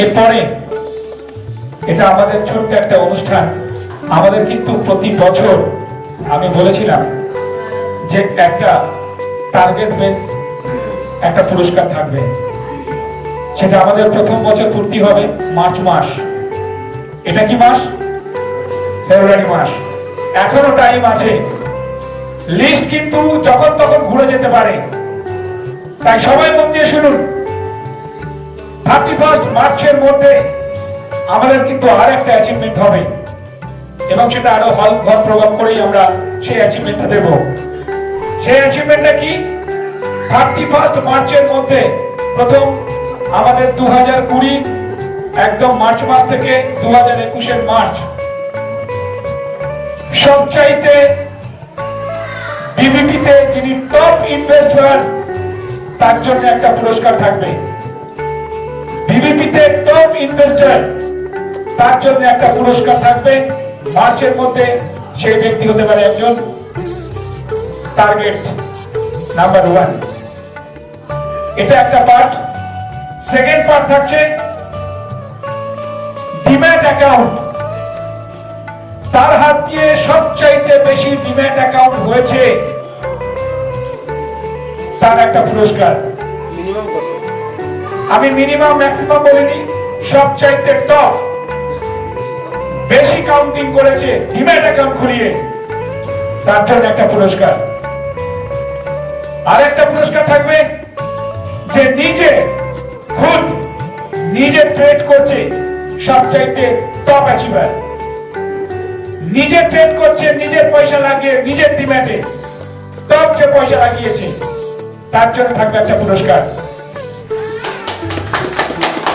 এরপরে এটা আমাদের ছোট্ট একটা অনুষ্ঠান। আমাদের কিন্তু প্রতি বছর আমি বলেছিলাম যে একটা টার্গেট বেস একটা পুরস্কার থাকবে। সেটা আমাদের প্রথম বছর পূর্তি হবে মার্চ মাস। এটা কি মাস? ফেব্রুয়ারি মাস। এখনো টাইম আছে। লিস্ট কিন্তু যখন তখন ঘুরে যেতে পারে, তাই সবাই মন দিয়ে শুনুন। 31 মার্চের মধ্যে আমাদের কিন্তু আর একটা অ্যাচিভমেন্ট হবে এবং সেটা আরো ঘর প্রভাব করেই আমরা সেই অ্যাচিভমেন্টটা দেব। সেই অ্যাচিভমেন্টটা কি? 31 মার্চের মধ্যে প্রথম আমাদের 2020 একদম মার্চ মাস থেকে 2021 মার্চ সবচাইতে বিবিপিতে যিনি টপ ইনভেস্টর তার জন্য একটা পুরস্কার থাকবে। বিবিপিতে টপ ইনভেস্টর তার জন্য একটা পুরস্কার থাকবে মার্চের মধ্যে। সেই ব্যক্তি হতে পারে একজন টার্গেট নাম্বার 1। এটা একটা পার্ট। সেকেন্ড পার্ট থাকছে ডিম্যাট অ্যাকাউন্ট। তার হাত দিয়ে সবচাইতে বেশি ডিম্যাট অ্যাকাউন্ট হয়েছে তার একটা পুরস্কার। আমি মিনিমাম ম্যাক্সিমাম বলিনি, সবচাইতে টপ বেশি কাউন্টিং করেছে ডিম্যাট অ্যাকাউন্ট খুলিয়ে তার জন্য একটা পুরস্কার। আর একটা পুরস্কার থাকবে যে নিজে ট্রেড করছে, সবচাইতে টপ অ্যাচিভার। নিজে ট্রেড করছে, নিজের পয়সা লাগিয়ে নিজের ডিম্যাটে টপ যে পয়সা লাগিয়েছে তার জন্য থাকবে একটা পুরস্কার।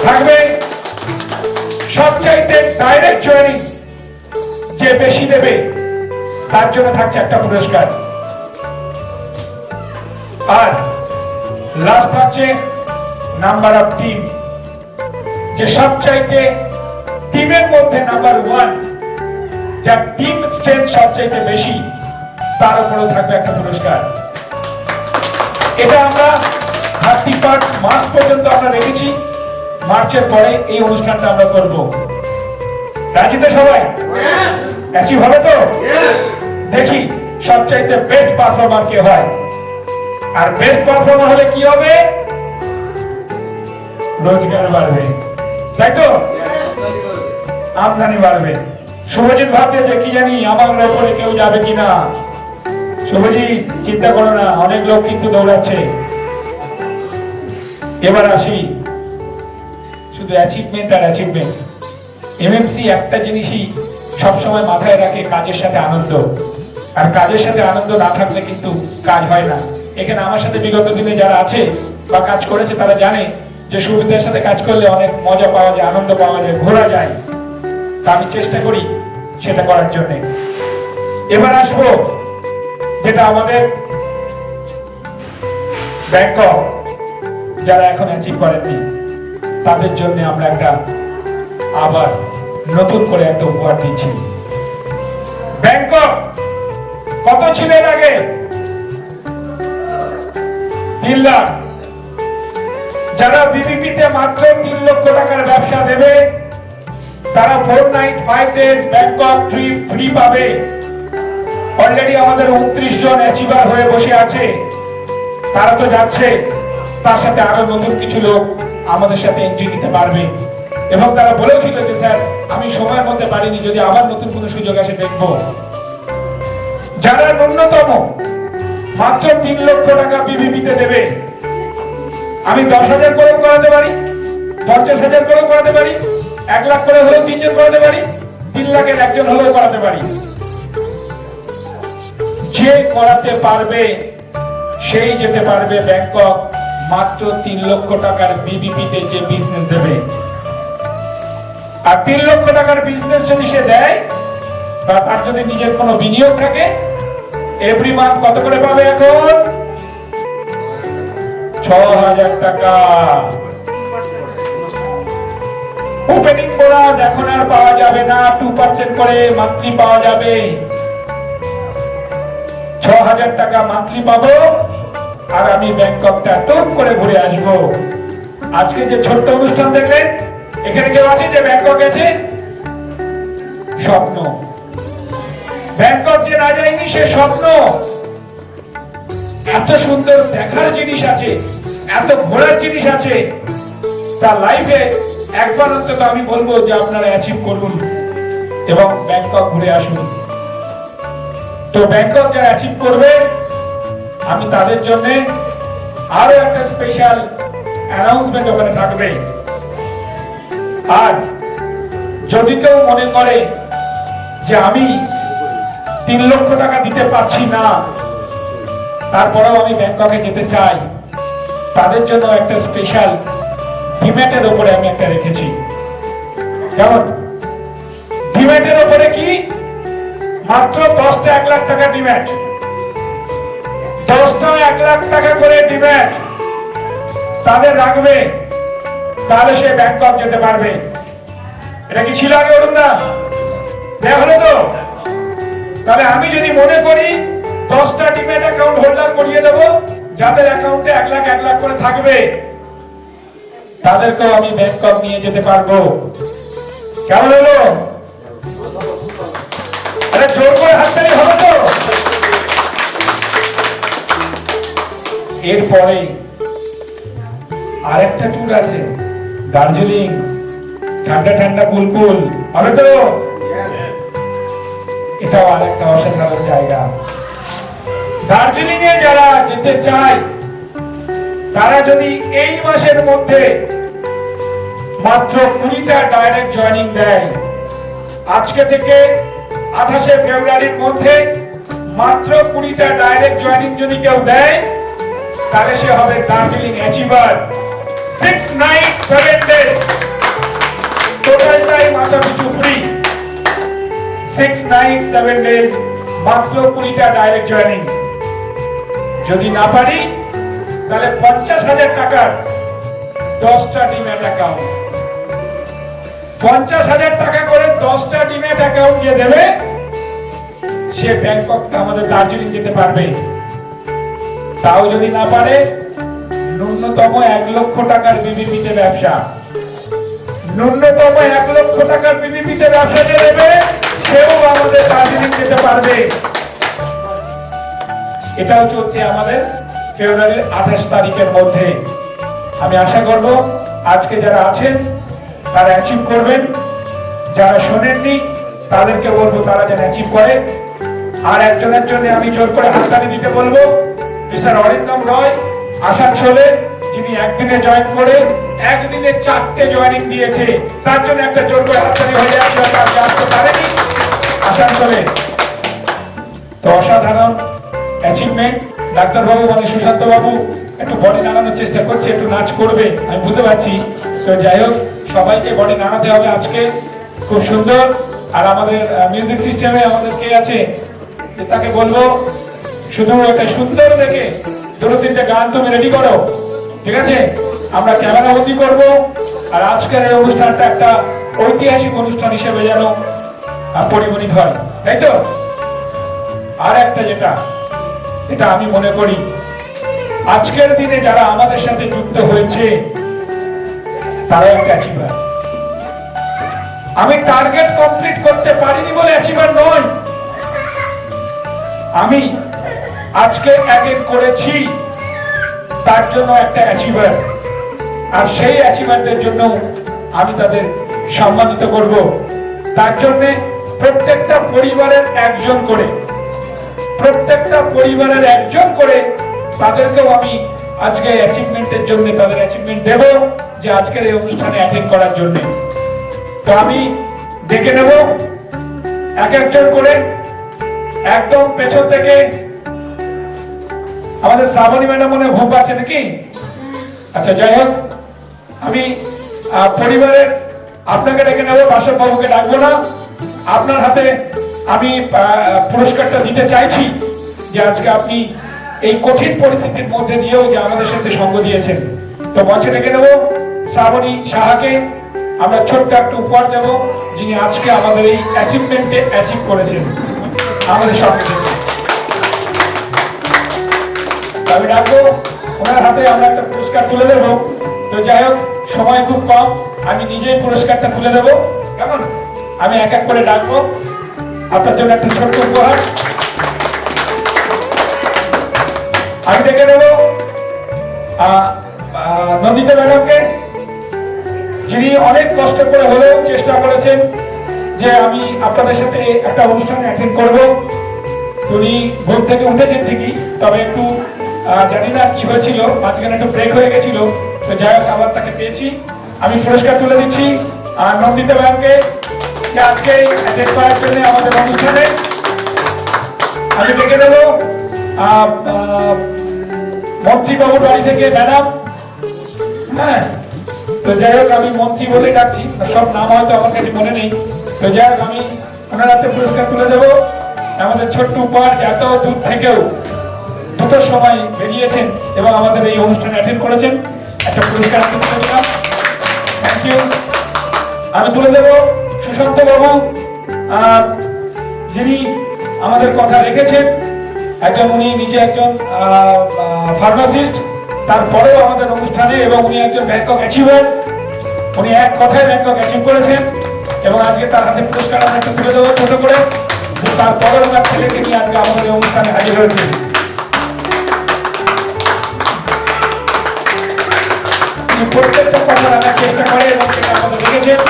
থাকবে সবচাইতে ডাইরেক্ট জয়েনিং যে বেশি দেবে তার জন্য থাকছে একটা পুরস্কার। আর লাস্ট থাকছে নাম্বার অফ টিম, যে সবচাইতে টিমের মধ্যে নাম্বার 1, যার টিম স্ট্রেংথ সবচাইতে বেশি, তার উপরেও থাকবে একটা পুরস্কার। এটা আমরা 31 মার্চ পর্যন্ত আমরা রেখেছি। মার্চের পরে এই অনুষ্ঠানটা আমরা করব। রাজি তো সবাই? অ্যাচিভ হবে তো? দেখি সবচাইতে বেস্ট পারফর্মার কে হয়। আর বেস্ট পারফর্মার হলে কি হবে? রোজগার বাড়বে, তাই তো? আমদানি বাড়বে। শুভজিৎ ভাবছে যে কি জানি আমার উপরে কেউ যাবে কিনা। শুভজিৎ চিন্তা করো না, অনেক লোক কিন্তু দৌড়াচ্ছে। এবার আসি শুধু অ্যাচিভমেন্ট আর অ্যাচিভমেন্ট। এমএমসি একটা জিনিসই সবসময় মাথায় রাখে, কাজের সাথে আনন্দ। আর কাজের সাথে আনন্দ না থাকলে কিন্তু কাজ হয় না। এখানে আমার সাথে বিগত দিনে যারা আছে বা কাজ করেছে তারা জানে যে সুবিধার সাথে কাজ করলে অনেক মজা পাওয়া যায়, আনন্দ পাওয়া যায়, ঘোরা যায়। তা আমি চেষ্টা করি সেটা করার জন্য। এবার আসবো যেটা আমাদের ব্যাংকক যারা এখন অ্যাচিভ করেননি তাদের জন্য আমরা একটা আবার নতুন করে একটা উপহার দিচ্ছি। ব্যাংকক কত ছিলেন আগে? 3 লাখ। যারা বিবিপিতে মাত্র 3 লক্ষ টাকার ব্যবসা দেবে তারা 4 night 5 days Bangkok trip free পাবে। অলরেডি আমাদের 29 জন অ্যাচিভার হয়ে বসে আছে, তারা তো যাচ্ছে। তার সাথে আরো নতুন কিছু লোক আমাদের সাথে এন্ট্রি নিতে পারবে। এবং তারা বলেছিল যে স্যার আমি সময়ের মধ্যে পারিনি, যদি আবার নতুন কোনো সুযোগ আসে দেখবো। যারা ন্যূনতম মাত্র 3 লক্ষ টাকা বিবিপিতে দেবে, আমি 10,000 করেও করাতে পারি, 50,000 করেও করাতে পারি, 1 লাখ করে হলেও 3 জন করাতে পারি, 3 লাখের একজন হলেও করাতে পারি। যে করাতে পারবে সেই যেতে পারবে ব্যাংকক মাত্র 3 লক্ষ টাকার বিবিপিতে যে বিজনেস দেবে। আর 3 লক্ষ টাকার বিজনেস যদি সে দেয় বা তার যদি নিজের কোনো বিনিয়োগ থাকে, এভরি মান্থ কত করে পাবে? এখন 6,000 টাকা। ওপেনিং বোনাস এখন আর পাওয়া যাবে না, 2% করে মান্থলি পাওয়া যাবে। 6,000 টাকা মান্থলি পাবো আর আমি ব্যাংককটা টুক করে ঘুরে আসবো। আজকে যে ছোট্ট অনুষ্ঠান দেখলেন এখানে কেউ আছে যে ব্যাংকক গেছে? স্বপ্ন। ব্যাংকক যে না যায়নি সে স্বপ্ন। এত সুন্দর দেখার জিনিস আছে, এত ঘোরার জিনিস আছে, তার লাইফে একবার অন্তত আমি বলবো যে আপনারা অ্যাচিভ করুন এবং ব্যাংকক ঘুরে আসুন। তো ব্যাংকক যারা অ্যাচিভ করবে, আমি তাদের জন্য আরো একটা স্পেশাল অ্যানাউন্সমেন্ট ওখানে থাকবে। আর যদি কেউ মনে করে যে আমি 3 লক্ষ টাকা দিতে পারছি না, তারপরেও আমি ব্যাংককে যেতে চাই, তাদের জন্য একটা স্পেশাল ডিম্যাটের উপরে আমি একটা রেখেছি। কেমন? ডিম্যাটের উপরে কি মাত্র 10টা 1 লাখ টাকা ডিম্যাট, 10টা 1 লাখ টাকা করে ডিম্যাট তাদের রাখবে, তাহলে সে ব্যাংকক যেতে পারবে। এটা কি ছিল আগে? বলুন না, দেয়া হলো তো? তাহলে আমি যদি মনে করি 10টা ডিম্যাট অ্যাকাউন্ট হোল্ডার করিয়ে দেবো, যাদের অ্যাকাউন্টে 1 লাখ 1 লাখ করে থাকবে, তাদেরকেও আমি ব্যাংকক নিয়ে যেতে পারবো। কেমন হলো? আরে জোর করে হাততালি হবে তো? এরপরে আরেকটা ট্যুর আছে, দার্জিলিং, ঠান্ডা ঠান্ডা কুলকুল হবে তো? এটাও আরেকটা অসাধারণ জায়গা। দার্জিলিং এ যারা যেতে চায়, তারা যদি এই মাসের মধ্যে মাত্র 20টা ডাইরেক্ট জয়েনিং দেয়, আজকে থেকে 28শে ফেব্রুয়ারির মধ্যে মাত্র 20টা ডাইরেক্ট জয়েনিং যদি কেউ দেয়, তাহলে সে হবে Darjeeling achiever. 6 night 7 days total time মাথা পিছু ফ্রি। 6 নাইট 7 ডেজ, মাত্র 20টা ডাইরেক্ট জয়েনিং। যদি না পারি তাহলে 50,000 টাকার 10টা ডিম্যাট অ্যাকাউন্ট, 50,000 টাকা করে 10টা ডিম্যাট অ্যাকাউন্ট যে দেবে, সে ব্যাংকক আমাদের দার্জিলিং যেতে পারবে। তাও যদি না পারে, ন্যূনতম 1 লক্ষ টাকার বিবিপিতে ব্যবসা, ন্যূনতম 1 লক্ষ টাকার বিবিপিতে ব্যবসা যে দেবে, সেও আমাদের দার্জিলিং যেতে পারবে। এটাও চলছে আমাদের ফেব্রুয়ারির 28 তারিখের মধ্যে। আমি আশা করব আজকে যারা আছেন তারা অ্যাচিভ করবেন, যারা শোনেননি তাদেরকে বলবো তারা যেন অ্যাচিভ করে। আর একজনের জন্য আমি জোর করে হাততালি দিতে বলবো, মিস্টার অরিন্দম রয়, আসানসোলে, যিনি একদিনে জয়েন করে একদিনে 4টে জয়েনিং দিয়েছে, তার জন্য একটা জোর করে হাততালি হয়ে যাচ্ছে। আসতে পারেনি আসানসোলে, তো অসাধারণ অ্যাচিভমেন্ট। ডাক্তারবাবু মানে সুশান্ত বাবু একটু বডি নাড়ানোর চেষ্টা করছে, একটু নাচ করবে, আমি বুঝতে পারছি। তো যাই হোক, সবাইকে বডি নাড়াতে হবে আজকে, খুব সুন্দর। আর আমাদের মিউজিক সিস্টেমে আমাদের কে আছে, তাকে বলবো শুধু একটা সুন্দর দেখে 2-3টে গান তুমি রেডি করো, ঠিক আছে? আমরা ক্যামেরা বন্দি করবো। আর আজকের এই অনুষ্ঠানটা একটা ঐতিহাসিক অনুষ্ঠান হিসেবে যেন পরিগণিত হয়, তাই তো? আর একটা যেটা, এটা আমি মনে করি আজকের দিনে যারা আমাদের সাথে যুক্ত হয়েছে তারা একটা অ্যাচিভার। আমি টার্গেট কমপ্লিট করতে পারিনি বলে অ্যাচিভার নয়, আমি আজকে এক করেছি তার জন্য একটা অ্যাচিভার। আর সেই অ্যাচিভারদের জন্য আমি তাদের সম্মানিত করব। তার জন্য প্রত্যেকটা পরিবারের একজন করে, প্রত্যেকটা পরিবারের একজন করে তাদেরকেও আমি আজকে অ্যাচিভমেন্টের জন্য তাদের অ্যাচিভমেন্ট দেব, যে আজকের এই অনুষ্ঠানে অ্যাটেন্ড করার জন্য। তো আমি ডেকে নেব এক একজন করে, একদম পেছন থেকে আমাদের শ্রাবণী ম্যাডাম মনে ঘুম পাচ্ছে নাকি? আচ্ছা, যাই হোক, আমি পরিবারের আপনাকে ডেকে নেব, বাসব বাবুকে ডাকবো না। আপনার হাতে আমি পুরস্কারটা দিতে চাইছি, যে আজকে আপনি এই কঠিন পরিস্থিতির মধ্যে দিয়েও যে আমাদের সাথে সঙ্গ দিয়েছেন। তো মঞ্চে ডেকে নেব শ্রাবণী সাহাকে, আমরা ছোট্ট একটা উপহার দেব, যিনি আজকে আমাদের এই অ্যাচিভমেন্টে অ্যাচিভ করেছেন আমাদের সঙ্গে। আমি ডাকবো, ওনার হাতে আমরা একটা পুরস্কার তুলে দেবো। তো যাই হোক, সময় খুব কম, আমি নিজেই পুরস্কারটা তুলে দেবো। কেমন? আমি এক এক করে ডাকবো। আপনার জন্য একটা ছোট্ট উপহার আমি ডেকে দেবো নন্দিতা ম্যাডামকে, যিনি অনেক কষ্ট করে হলেও চেষ্টা করেছেন যে আমি আপনাদের সাথে একটা অনুষ্ঠান অ্যাটেন্ড করব। উনি ঘুম থেকে উঠেছেন ঠিকই, তবে একটু জানি না কি হয়েছিল, মাঝখানে একটু ব্রেক হয়ে গেছিল। তো যাই হোক, আবার তাকে পেয়েছি। আমি পুরস্কার তুলে দিচ্ছি নন্দিতা ম্যামকে, আজকে অ্যাটেন্ড করার জন্য আমাদের অনুষ্ঠানে। আমি ডেকে দেবো মন্ত্রী বাবুর বাড়ি থেকে ম্যাডাম। হ্যাঁ, তো যাই হোক, আমি মন্ত্রী বলে ডাকছি, সব নাম হয়তো আমার কাছে মনে নেই। তো যাই হোক, আমি ওনার হাতে পুরস্কার তুলে দেবো। আমাদের ছোট্ট উপহার, এত দূর থেকেও দুটোর সময় বেরিয়েছেন এবং আমাদের এই অনুষ্ঠানে অ্যাটেন্ড করেছেন, একটা পুরস্কার তুলে দিলাম। Thank you. আমি তুলে দেবো সুশান্ত বাবু, যিনি আমাদের কথা রেখেছেন। উনি নিজে একজন ফার্মাসিস্ট, তারপরেও আমাদের অনুষ্ঠানে, এবং উনি একজন ব্যাংকক অ্যাচিভার। উনি এক কথায় ব্যাংকক অ্যাচিভ করেছেন এবং আজকে তার হাতে পুরস্কার আমরা একটা তুলে দেবো ছোট করে। তারপরেও তার ছেলেকে নিয়ে আজকে আমাদের এই অনুষ্ঠানে হাজির হয়েছে। প্রত্যেকটা কথা রাখার চেষ্টা করে এবং সেটা আমাদের রেখেছেন।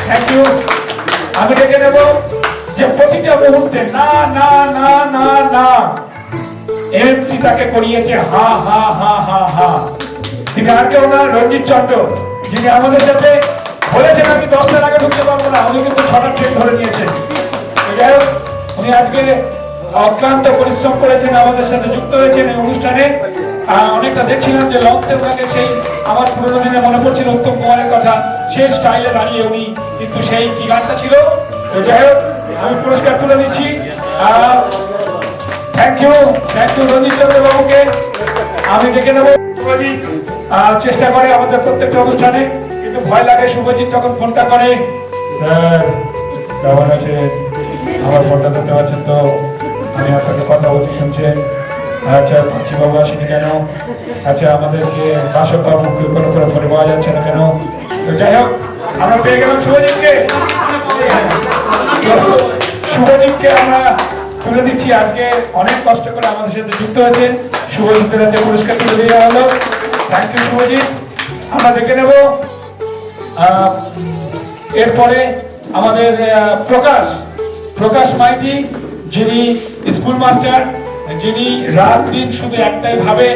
Thank you. আমি ডেকে নেব যে প্রতিটা মুহূর্তে না না না না না এমসি তাকে করিয়েছে হা হা হা হা হা। তিনি আর কেউ না, রঞ্জিত চন্দ্র, যিনি আমাদের সাথে বলেছেন আমি 10টার আগে ঢুকতে পারবো না, উনি কিন্তু 6টা ট্রেন ধরে নিয়েছেন। যাই হোক, উনি আজকে অক্লান্ত পরিশ্রম করেছেন, আমাদের সাথে যুক্ত হয়েছেন এই অনুষ্ঠানে। অনেকটা দেখছিলাম যে লঞ্চে ওনাকে সেই আমার পুরোনো দিনে মনে পড়ছিল উত্তম কুমারের কথা, সেই স্টাইলে দাঁড়িয়ে উনি কিন্তু সেই কি গানটা ছিল। তো যাই হোক, আমি পুরস্কার তুলে দিচ্ছি। থ্যাংক ইউ রঞ্জিত চন্দ্র বাবুকে। আমি ডেকে নেবো শুভজিৎ। চেষ্টা করে আমাদের প্রত্যেকটা অনুষ্ঠানে, কিন্তু ভয় লাগে শুভজিৎ যখন ফোনটা করে। কেমন আছে? আমার ফোনটা দিতে পারছেন তো? আমি আপনাকে কথা বলছি, শুনছেন? আচ্ছা, বাবু আসেনি কেন? আচ্ছা, আমাদেরকে বাসক বাবুকে কোনো করে ফোনে পাওয়া যাচ্ছে না কেন? তো যাই হোক, আমরা পেয়ে গেলাম শুভজিৎকে। শুভজিৎকে আমরা তুলে দিচ্ছি। আজকে অনেক কষ্ট করে আমাদের সাথে যুক্ত হয়েছে। শুভজিতের হাতে পুরস্কার তুলে দেওয়া হলো। Thank you Shubhajit. আমরা দেখে নেব এরপরে আমাদের প্রকাশ মাইতি, যিনি স্কুল মাস্টার, যিনি রাত দিন শুধু একটাই ভাবে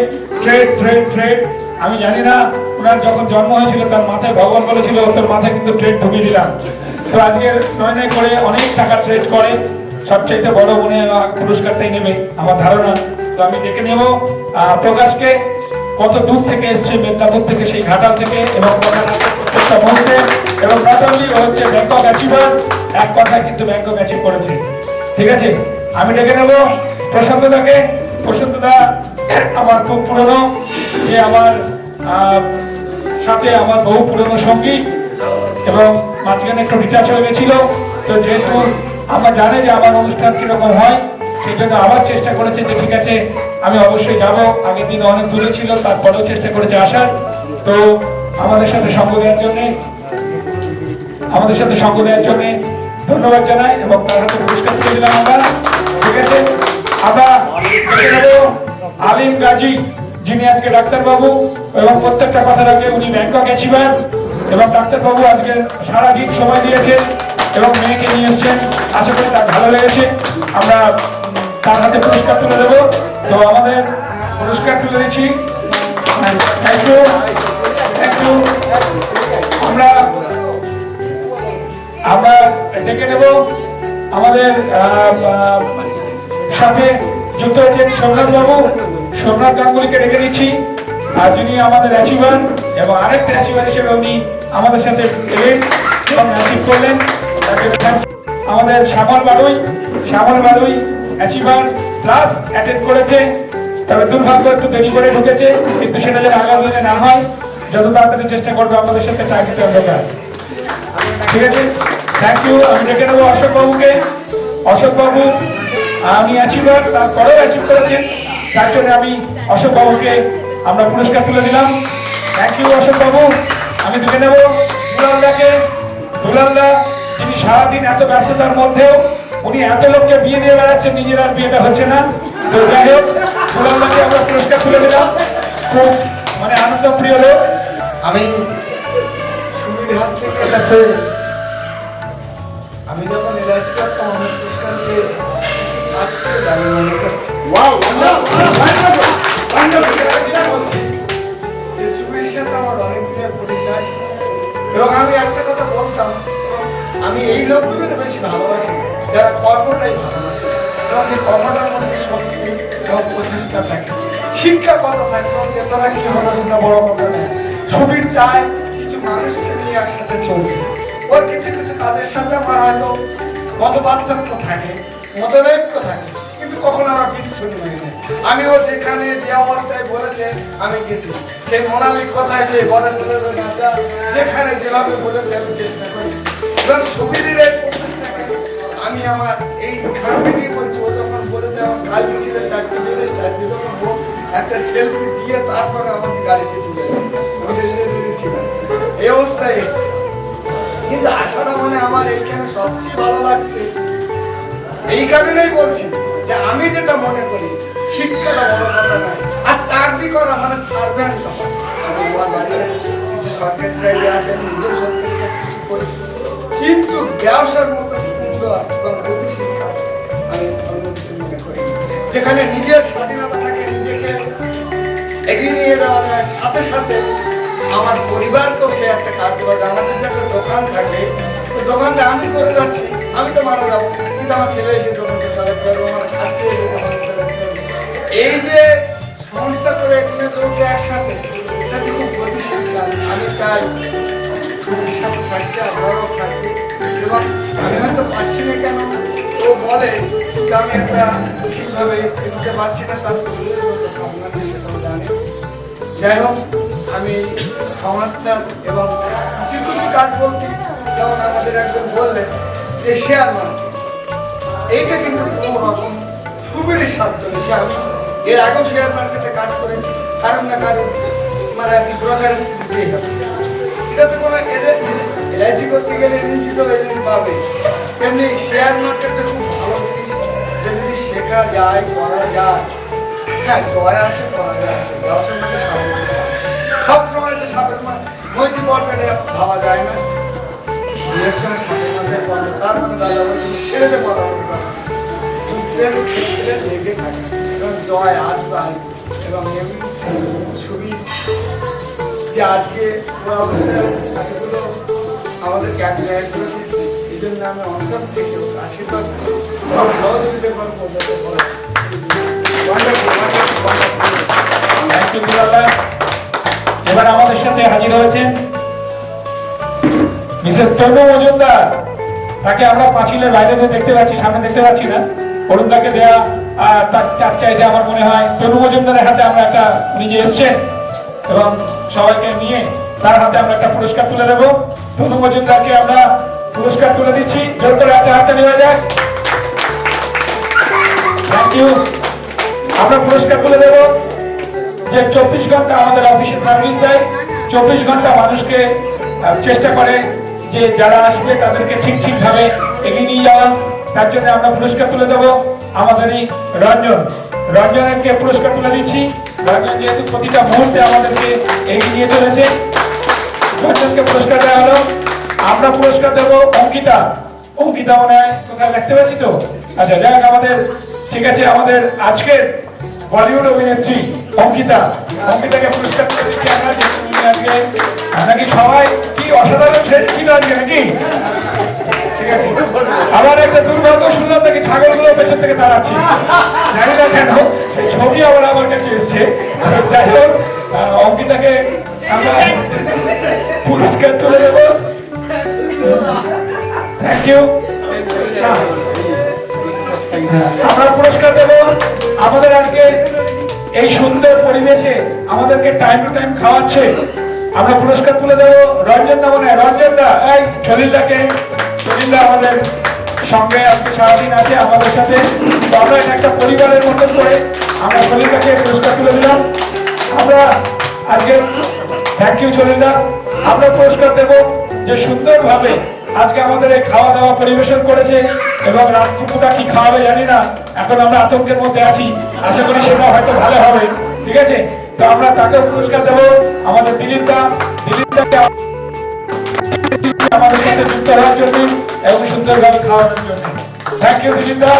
ট্রেড ট্রেড ট্রেড। আমি জানি না, ওনার যখন জন্ম হয়েছিল তার মাথায় ভগবান বলেছিল তোর মাথায় কিন্তু ট্রেড ঢুকিয়ে দিলাম। তো আজকে নয় করে অনেক টাকা ট্রেড করে, সবচেয়ে বড় মনে পুরস্কারটাই নেবে আমার ধারণা। তো আমি ডেকে নেব প্রকাশকে। কত দূর থেকে এসছে, মেদিনীপুর থেকে, সেই ঘাটাল থেকে, এবং প্রত্যেকটা মুহূর্তে, এবং নট অনলি হচ্ছে ব্যাংকক অ্যাচিভার, এক কথায় কিন্তু ব্যাংকক অ্যাচিভ করেছে। ঠিক আছে, আমি ডেকে নেব প্রশান্তদাকে। প্রশান্তদা আমার খুব পুরনো, যে আমার সাথে আমার বহু পুরনো সঙ্গী, এবং মাঝখানে একটু রিটাচ হয়ে গেছিল। তো যেহেতু আমরা জানি যে আমার অনুষ্ঠান কিরকম হয়, সেই জন্য আবার চেষ্টা করেছে যে ঠিক আছে আমি অবশ্যই যাব। আগের দিন অনেক দূরে ছিল, তারপরেও চেষ্টা করেছে আসার। তো আমাদের সাথে সঙ্গ দেওয়ার জন্য ধন্যবাদ জানাই, এবং তার হাতে পুরস্কার তুলে দিলাম আমরা। ঠিক আছে, আমরা আলিম গাজী, যিনি আজকে ডাক্তারবাবু, এবং প্রত্যেকটা কথা রাখে উনি ব্যাংকক অ্যাচিভার, এবং ডাক্তারবাবু আজকে সারাদিন সময় দিয়েছেন এবং মেয়েকে নিয়ে এসছেন। আশা করি তার ভালো লেগেছে। আমরা তার হাতে পুরস্কার তুলে দেবো। তো আমাদের পুরস্কার তুলে দিচ্ছি। Thank you. আমরা ডেকে নেব আমাদের সাথে যুক্ত হয়েছেন সোমনাথ বাবু। সোমনাথ গাঙ্গুলিকে ডেকে নিচ্ছি, আর যিনি আমাদের অ্যাচিভার, এবং আরেকটা অ্যাচিভার হিসেবে উনি আমাদের সাথে এলেন এবং অ্যাচিভ করলেন। আমাদের শ্যামল বাড়ুই অ্যাচিভার প্লাস অ্যাটেন্ড করেছে, তবে দুর্ভাগ্য একটু দেরি করে ঢুকেছে, কিন্তু সেটা যেন আগামী দিনে না হয়, যত তাড়াতাড়ি চেষ্টা করবে আমাদের সাথে চাকরিতে দরকার। ঠিক আছে, থ্যাংক ইউ। আমি ডেকে নেবো অশোক বাবুকে। অশোক বাবু আমি অ্যাচিভার, তারপরেও অ্যাচিভ করেছেন, তার জন্য আমি অশোক বাবুকে আমরা পুরস্কার তুলে দিলাম। থ্যাংক ইউ অশোক বাবু। আমি দেখে নেব দুলালদাকে। দুলালদা তিনি সারাদিন এত ব্যস্ততার মধ্যেও উনি এত লোককে বিয়ে দিয়ে বেড়াচ্ছেন, নিজের আর বিয়েটা হচ্ছে না। তো যাই হোক, দুলালদাকে আমরা পুরস্কার তুলে দিলাম। খুব মানে আনন্দ প্রিয় লোক। আমি সুবিধার থেকে আমি যখন এলআইসি করতাম আমি পুরস্কার পেয়েছি, আজকে দাবি মনে করছি বলছি যে সুবীর সাথে আমার অনেক দিনের পরিচয়। এবং আমি একটা কথা বলতাম, আমি এই লোকগুলোকে বেশি ভালোবাসি যারা কর্মটাই ভালোবাসে এবং সেই কর্মটার মধ্যে শক্তি এবং প্রচেষ্টা থাকে, শিক্ষা কথা থাকে, চেতনা কি হলো সেটা বড় কথা না। সুবীর চায় কিছু মানুষকে নিয়ে একসাথে চলবে। ওর কিছু কিছু কাজের সাথে আমার হয়তো মত পার্থক্য থাকে, মতনৈক্য থাকে, কিন্তু কখনো আমার বিচ্ছুরি হয়ে যায়। আমি ও যেখানে যে অবস্থায় বলেছে আমি গেছি, সেই মনালিক কথায় সেই বড় নাচা যেখানে যেভাবে বলেছে আমি চেষ্টা করি। এবং সুবীরের এই প্রচেষ্টাকে আমি আমার এই খানকে বলছি, ও যখন বলেছে আমার কালকে ছিল 4টি বেলে স্টার দিল, ও একটা সেলফি দিয়ে তারপরে আমাকে গাড়িতে তুলেছে। আমি রেলওয়ে ছিলাম, এই অবস্থায় এসছে। কিন্তু আশাটা মানে আমার এইখানে সবচেয়ে ভালো লাগছে এই কারণেই বলছি যে আমি যেটা মনে করি শিক্ষাটা বড় কথা নয়, আর চাকরি করা মানে সার্ভেন্ট হওয়া। আমি আমার বাড়িতে কিছু সরকারি চাকরি আছে, নিজের সরকারি কিছু করি, কিন্তু ব্যবসার মতো সুন্দর এবং গতিশীল কাজ আমি অন্য কিছু মনে করি, যেখানে নিজের স্বাধীনতা থাকে, নিজেকে এগিয়ে নিয়ে যাওয়া যায়, সাথে সাথে আমার পরিবারকেও সে একটা কাজ দেওয়া যায়। আমার যদি একটা দোকান থাকে, তো দোকানটা আমি করে যাচ্ছি, আমি তো মারা যাবো, কিন্তু আমার ছেলে এসে দোকানটা চালাতে পারবো, আমার আত্মীয় এসে দোকানটা চালাতে পারবে। এই যে সংস্থা করে এখানে লোকে একসাথে, এটা যে খুব গতিশীল কাজ। আমি চাই খুবই সাথে থাকতে, আপনারাও থাকবে। এবং আমি হয়তো পাচ্ছি না কেন, ও বলে যে আমি একটা ঠিকভাবে দিতে পারছি না, তার আপনাদের সেটাও জানে। যাই হোক, আমি সংস্থার এবং কিছু কিছু কাজ বলতে, যেমন আমাদের একজন বললেন যে শেয়ার মার্কেট, এইটা কিন্তু কোনো রকম সুবীরের সাধ্য বেশি। আমি এর আগেও শেয়ার মার্কেটে কাজ করেছি, কারণ না কারণ মানে আপনি ব্রোকারেজ দিতেই হবে। এটা তো কোনো এদের এলআইসি করতে গেলে নিশ্চিত এজেন্ট পাবে, তেমনি শেয়ার মার্কেটটা খুব ভালো জিনিস, যদি শেখা যায়, করা যায়। হ্যাঁ, জয় আছে, পরাজয় আছে, ব্যবসার মধ্যে সব সময় যে সাপের মৈত্রী পর্বে ভাবা যায় না। বিয়ের সময় সাপের মধ্যে পড়বে, তার মানে দাদা বলছি ছেড়েতে পড়া যুদ্ধের ক্ষেত্রে লেগে থাকে এবং জয় আসবে আসবে। এবং এমনি ছবি যে আজকে অবস্থাগুলো আমাদের ক্যান্ডিডেট করেছে, এই জন্য আমি অন্তর থেকে আশীর্বাদ সহযোগিতা করবো যাতে করে। এবার আমাদের সাথে হাজির হয়েছেন মিসেস তনু মজুমদার। তাকে আমরা পাঁচিলের বাইরে দেখতে পাচ্ছি, সামনে দেখতে পাচ্ছি না। অরুণদাকে দেয়া তার চার্চায় যে আমার মনে হয় তনু মজুমদারের হাতে আমরা একটা, নিজে এসছেন এবং সবাইকে নিয়ে তার হাতে আমরা একটা পুরস্কার তুলে দেবো। তনু মজুমদারকে আমরা পুরস্কার তুলে দিচ্ছি, জোর করে হাতে নেওয়া যাক। Thank you. আমরা পুরস্কার তুলে দেবো যে 24 ঘন্টা আমাদের অফিসে সার্ভিস দেয়, 24 ঘন্টা মানুষকে চেষ্টা করে যে যারা আসবে তাদেরকে ঠিক ঠিকভাবে এগিয়ে নিয়ে যাওয়া। তার জন্য আমরা পুরস্কার তুলে দেবো আমাদেরই রঞ্জনকে পুরস্কার তুলে দিচ্ছি। রঞ্জন যেহেতু প্রতিটা মুহূর্তে আমাদেরকে এগিয়ে নিয়ে চলেছে, রঞ্জনকে পুরস্কার দেওয়া হলো। আমরা পুরস্কার দেবো অঙ্কিতা মনে হয় কোথায় দেখতে পাচ্ছি তো? আচ্ছা, যাই হোক, আমাদের ঠিক আছে, আমাদের আজকের বলিউড অভিনেত্রী অঙ্কিতাকে পুরস্কার করে দিচ্ছি আমরা। আজকে নাকি সবাই কি অসাধারণ ছিল আজকে নাকি? ঠিক আছে, আবার একটা দুর্ভাগ্য শুনলাম নাকি ছাগলগুলো পেছন থেকে তাড়াচ্ছি, জানি না কেন, সেই ছবি আবার আমার কাছে এসছে। যাই হোক, অঙ্কিতাকে আমরা পুরস্কার তুলে দেবো। Thank you. আমরা পুরস্কার দেবো আমাদের আজকে এই সুন্দর পরিবেশে আমাদেরকে টাইম টু টাইম খাওয়াচ্ছে। আমরা পুরস্কার তুলে দেবো রঞ্জন দা, এই সলিলদাকে। সলিলদা আমাদের সঙ্গে আজকে সারাদিন আছে আমাদের সাথে। আমরা একটা পরিবারের মতন করে আমরা সলিলদাকে পুরস্কার তুলে দিলাম। আমরা আজকে থ্যাংক ইউ চলিন্দা। আমরা পুরস্কার দেব যে সুন্দরভাবে আজকে আমাদের এই খাওয়া দাওয়া পরিবেশন করেছে, এবং রাত্রিপুটা কি খাওয়াবে জানি না, এখন আমরা আতঙ্কের মধ্যে আছি। আশা করি সেটা হয়তো ভালো হবে, ঠিক আছে? তো আমরা তাকেও পুরস্কার দেবো, আমাদের দিলীপদাকে আমাদের সাথে যুক্ত হওয়ার জন্য এবং সুন্দরভাবে খাওয়ানোর জন্য। থ্যাংক ইউ দিলীপদা।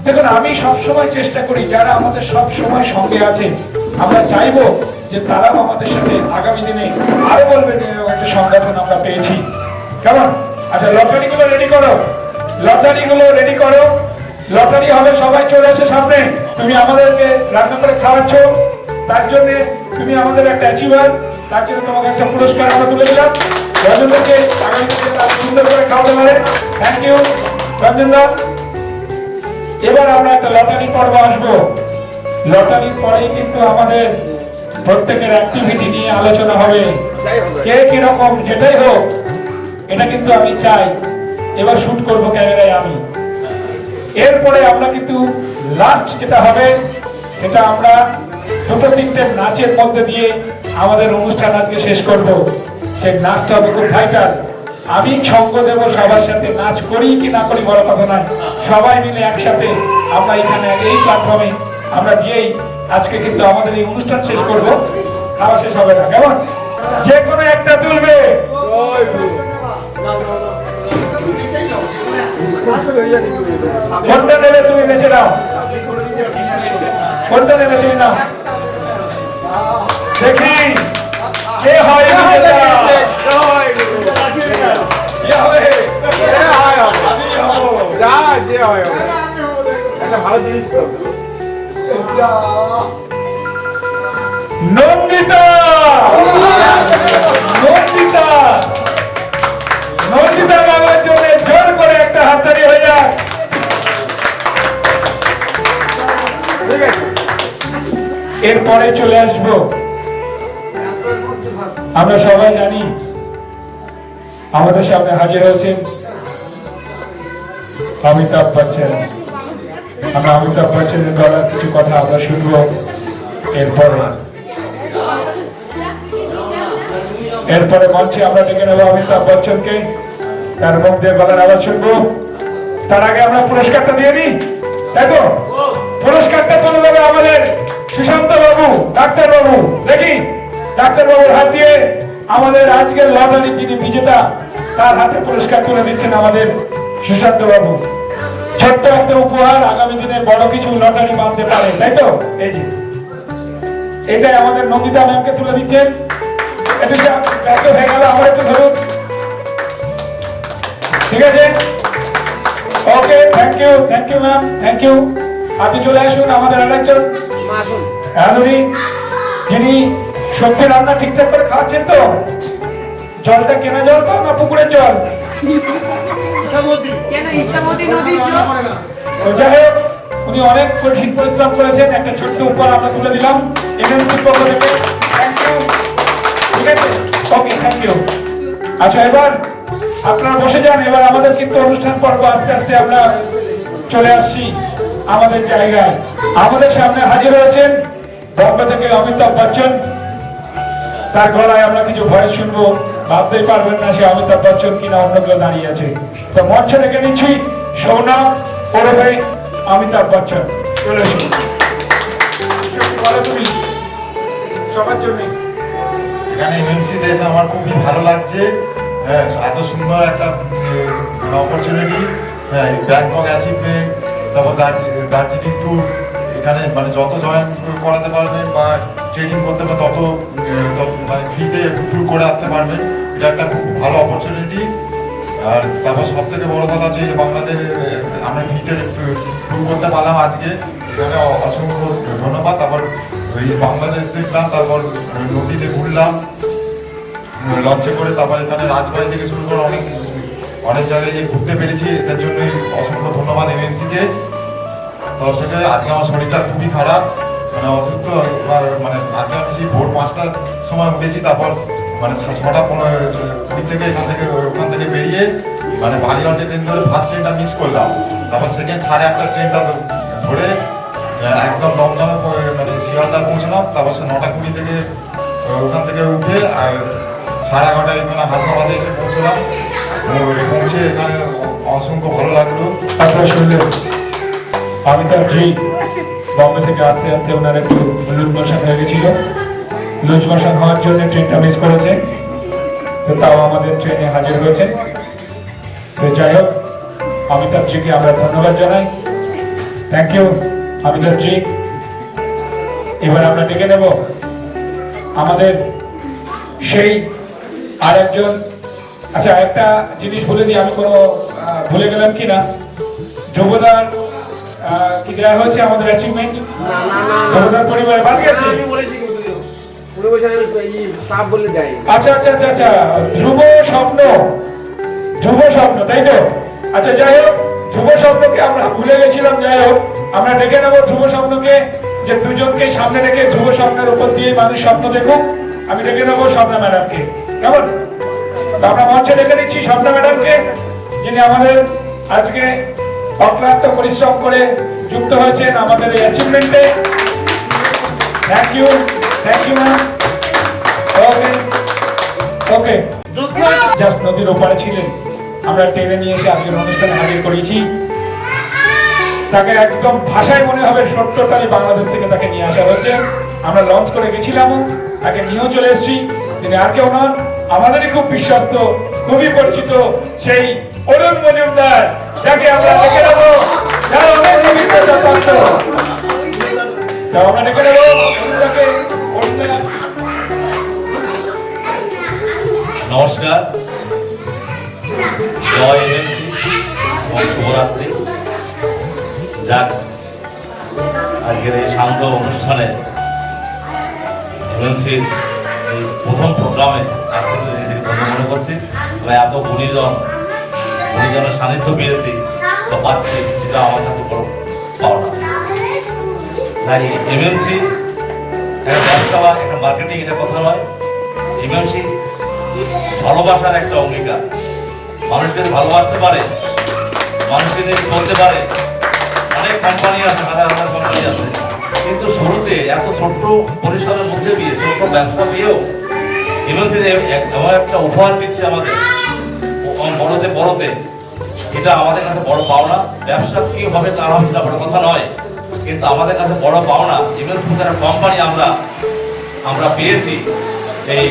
দেখুন, আমি সবসময় চেষ্টা করি যারা আমাদের সব সময় সঙ্গে আছে, আমরা চাইবো যে তারাও আমাদের সাথে আগামী দিনে আরো বলবেন এরকম একটা সংগঠন আমরা পেয়েছি। কেমন? আচ্ছা, লটারিগুলো রেডি করো, লটারিগুলো রেডি করো। লটারি হবে, সবাই চলে আসে সামনে। তুমি আমাদেরকে রান্না করে খাওয়াচ্ছ, তার জন্য তুমি আমাদের একটা অ্যাচিভার, তার জন্য তোমাকে একটা পুরস্কার আমরা তুলে দিলাম। রঞ্জনদাকে আগামী দিনে তার সুন্দর করে খাওয়াতে পারে। থ্যাংক ইউ রঞ্জনদা। এবার আমরা একটা লটারি পর্ব আসবো। লটারির পরেই কিন্তু আমাদের প্রত্যেকের অ্যাক্টিভিটি নিয়ে আলোচনা হবে, কে কিরকম যেটাই হোক। এটা কিন্তু আমি চাই এবার শুট করবো ক্যামেরায় আমি। এরপরে আমরা কিন্তু লাস্ট যেটা হবে সেটা আমরা দুটো তিনটে নাচের মধ্যে দিয়ে আমাদের অনুষ্ঠান আজকে শেষ করব। সেই নাচটা হবে খুব ভাইটাল। আমি সঙ্গ দেব সবার সাথে, নাচ করি কি না করি বড় কথা নয়, সবাই মিলে একসাথে আমরা এখানে এই প্ল্যাটফর্মে আমরা গিয়েই আজকে কিন্তু আমাদের এই অনুষ্ঠান শেষ করব। খাওয়া শেষ হবে না, কেমন? যে কোনো একটা তুলবে। কোনটা নেবে তুমি বেছে নাও, কোনটা নেবে তুমি নাও। দেখি কে হয় বিজেতা। কে হবে? একটা ভালো জিনিস তো নন্দিতা, নন্দিতা, নন্দিতা বাবার জন্য জোর করে একটা হাততালি হয়ে যায়। এরপরে চলে আসবো, আমরা সবাই জানি আমাদের সামনে হাজির হয়েছেন অমিতাভ বচ্চন। আমরা অমিতাভ বচ্চনের গলার কিছু কথা আমরা শুনবো। এরপরে মঞ্চে আমরা ডেকে নেবো অমিতাভ বচ্চনকে, তার মুখ দিয়ে গলার আওয়াজ শুনবো। তার আগে আমরা পুরস্কারটা দিয়ে দিই, তাই তো? পুরস্কারটা তুলে দেবে আমাদের সুশান্ত বাবু, ডাক্তার বাবু। দেখি ডাক্তার বাবুর হাত দিয়ে আমাদের আজকের লটারি যিনি বিজেতা, তার হাতে পুরস্কার তুলে দিচ্ছেন আমাদের সুশান্ত বাবু। ছোট্ট একটা উপহার, আগামী দিনে বড় কিছু লটারি বাঁধতে পারে, তাই তো? এই যে এটাই আমাদের নন্দিতা ম্যামকে তুলে দিচ্ছেন। এটা ব্যস্ত হয়ে গেল, আমার একটু ধরুন, ঠিক আছে? Okay, thank you ma'am, thank you. আপনি চলে আসুন আমাদের আরেকজন রাঁধুনি, যিনি সত্যি রান্না ঠিকঠাক করে খাওয়াচ্ছেন তো? জলটা কেনা জল তো না পুকুরের জল? যাই হোক, উনি অনেক কঠিন পরিশ্রম করেছেন। একটা ছোট্ট উপহার আমরা তুলে দিলাম এমএনসির পক্ষ থেকে। থ্যাংক ইউ, ঠিক আছে? Okay, thank you. আচ্ছা, এবার আপনারা বসে যান। এবার আমাদের কিন্তু অনুষ্ঠান পর্ব আস্তে আস্তে আমরা চলে আসছি আমাদের জায়গায়। আমাদের সামনে হাজির হয়েছেন বম্বে থেকে অমিতাভ বচ্চন। তার গলায় আমরা কিছু ভয়েস শুনবো, ভাবতেই পারবেন না সে অমিতাভ বচ্চন কিনা অন্য কেউ দাঁড়িয়ে আছে। তো মঞ্চে রেখে নিচ্ছি সৌনক ওরফে অমিতাভ বচ্চন। চলে এসো, বলো তুমি সবার জন্য। এখানে এমএনসিতে এসে আমার খুবই ভালো লাগছে। হ্যাঁ, এত সুন্দর একটা অপরচুনিটি, ব্যাংকক অ্যাচিভমেন্ট, তারপর দার্জিলিং ট্যুর। এখানে মানে যত জয়েন করাতে পারবেন বা ট্রেনিং করতে পারবেন তত মানে ফ্রিতে ট্যুর করে আসতে পারবেন। এটা একটা খুব ভালো অপরচুনিটি। আর তারপর সব থেকে বড় কথা হচ্ছে যে বাংলাদেশ আমরা ফ্রিতে ট্যুর করতে পারলাম আজকে, এখানে অসংখ্য ধন্যবাদ। তারপর ওই বাংলাদেশ দেখলাম, তারপর নদীতে ঘুরলাম লঞ্চে করে, তারপর এখানে রাজবাড়ি থেকে শুরু করে অনেক জায়গায় যে ঘুরতে পেরেছি, এটার জন্যই অসংখ্য ধন্যবাদ এমএনসিকে তরফ থেকে। আজকে আমার শরীরটা খুবই খারাপ, মানে অসুস্থ। মানে আজকে আমি সেই ভোর 5টার সময় উঠেছি, তারপর মানে 6:15 থেকে ওখান থেকে বেরিয়ে মানে বালিগঞ্জের ট্রেন ধরে ফার্স্ট ট্রেনটা মিস করলাম। তারপর সেকেন্ড 8:30 ট্রেনটা ধরে একদম দমদমে মানে শিয়ালদা পৌঁছলাম। তারপর 9:20 থেকে ওখান থেকে উঠে আর 11:30 এখানে হাসপাতালে এসে পৌঁছলাম। পৌঁছে এখানে অসংখ্য ভালো লাগলো। আপনারা শুনলেন অমিতাভ জি বম্বে থেকে আসতে আসতে ওনার একটু লুজ মোশন হয়ে গেছিল। লুজ মোশন হওয়ার জন্য ট্রেনটা মিস করেছে, তো তাও আমাদের ট্রেনে হাজির হয়েছে। তো যাই হোক, অমিতাভ জিকে আমরা ধন্যবাদ জানাই। থ্যাংক ইউ অমিতাভ জি। এবার আমরা ডেকে নেব আমাদের সেই আর একজন। আচ্ছা, একটা জিনিস বলে দিই, আমি কোনো ভুলে গেলাম কিনা। যুবদার কি দেওয়া হয়েছে আমাদের অ্যাচিভমেন্ট? যুবদার পরিবারে বাদ গেছে। আচ্ছা আচ্ছা আচ্ছা আচ্ছা, ধ্রুব স্বপ্ন, ধ্রুব স্বপ্ন, তাই তো? আচ্ছা, যাই হোক, ধ্রুব স্বপ্নকে আমরা ভুলে গেছিলাম। যাই হোক, আমরা ডেকে নেবো ধ্রুব স্বপ্নকে, যে দুজনকে সামনে রেখে ধ্রুব স্বপ্নের উপর দিয়ে মানুষ স্বপ্ন দেখুক। আমি ডেকে নেবো স্বপ্না ম্যাডামকে, কেমন? তো আমরা মঞ্চে ডেকে নিচ্ছি স্বপ্না ম্যাডামকে, যিনি আমাদের আজকে অক্লান্ত পরিশ্রম করে যুক্ত হয়েছেন আমাদের এই অ্যাচিভমেন্টে। Thank you ma'am. Okay okay, just নদীর ওপারে ছিলেন, আমরা টেনে নিয়ে এসে আজকের অনুষ্ঠানে হাজির করেছি। তাকে একদম ভাষায় মনে হবে সত্যটাই বাংলাদেশ থেকে তাকে নিয়ে আসা হয়েছে। আমরা লঞ্চ করে গেছিলাম, তাকে নিয়েও চলে এসেছি। তিনি আর কেউ নন, আমাদেরই খুব বিশ্বস্ত, খুবই পরিচিত সেই অরুণ মজুমদার, যাকে আমরা ডেকে নেবো। যারা অনেক অভিজ্ঞতা প্রাপ্ত, আমরা ডেকে নেবো অরুণদাকে। নমস্কার, জয় এমএনসি এবং শুভরাত্রি। যাক, আজকের এই শান্ত অনুষ্ঠানে এমএনসির এই প্রথম প্রোগ্রামে আসতে নিজেকে ধন্য মনে করছি। তবে এত গুণীজনের সান্নিধ্য পেয়েছি বা পাচ্ছি, যেটা আমার কাছে বড় পাওনা। তাই এমএনসি একটা ব্যবসা বা একটা মার্কেটিং, এটা কথা নয়। এমএনসি ভালোবাসার একটা অঙ্গীকার। মানুষকে ভালোবাসতে পারে, মানুষকে নিয়ে চলতে পারে। অনেক কোম্পানি আছে, হাজার হাজার কোম্পানি আছে, কিন্তু শুরুতে এত ছোট্ট পরিসরের মধ্যে দিয়ে, ছোট্ট ব্যবসা দিয়েও এমএনসি এমন একটা উপহার দিচ্ছে আমাদের বড়তে। এটা আমাদের কাছে বড় পাওনা। ব্যবসা কি হবে তার হবে সেটা বড় কথা নয়, কিন্তু আমাদের কাছে বড় পাওনা এমএনসি একটা কোম্পানি আমরা পেয়েছি এই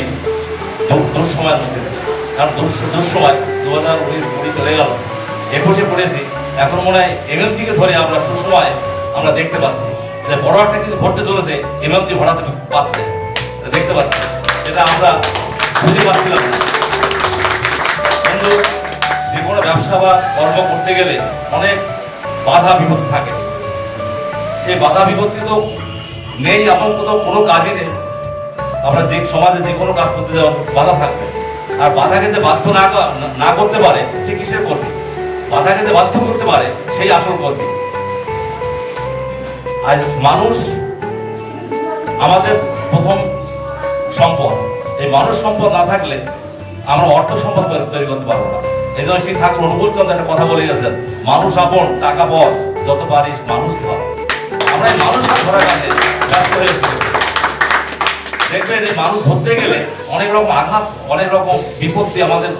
দুঃসময়ের মধ্যে। কারণ দুঃসময় 2019 চলে গেল, 21-এ পড়েছি। এখন মনে হয় এমএনসিকে ধরে আমরা সুসময় আমরা দেখতে পাচ্ছি যে বড় একটা কিছু ঘটতে চলেছে, এমএনসি ভরাতে পাচ্ছে, দেখতে পাচ্ছি, যেটা আমরা বুঝতে পারছিলাম না। কিন্তু যে কোনো ব্যবসা বা কর্ম করতে গেলে অনেক বাধা বিপত্তি থাকে। সেই বাধা বিপত্তি তো নেই এমন কোনো কাজই নেই। আমরা যে সমাজে যে কোনো কাজ করতে যাওয়া বাধা থাকবে। আর বাধাকে যে বাধ্য না করতে পারে সে কিসের কর্মী? বাধাকে যে বাধ্য করতে পারে সেই আসল কর্মী। আর মানুষ আমাদের প্রথম সম্পদ। এই মানুষ সম্পদ না থাকলে আমরা অর্থ সম্পদ তৈরি করতে পারবো না। এই জন্য সেই ঠাকুর অনুকূল চন্দ্র একটা কথা বলে গেছেন, মানুষ আপন টাকা পর, যত পারিস মানুষ ধর। আমরা এই মানুষকে ধরার কাছে ব্যস্ত হয়েছি। দেখবেন এই মানুষ ধরতে গেলে অনেক রকম আঘাত, অনেক রকম বিপত্তি আমাদের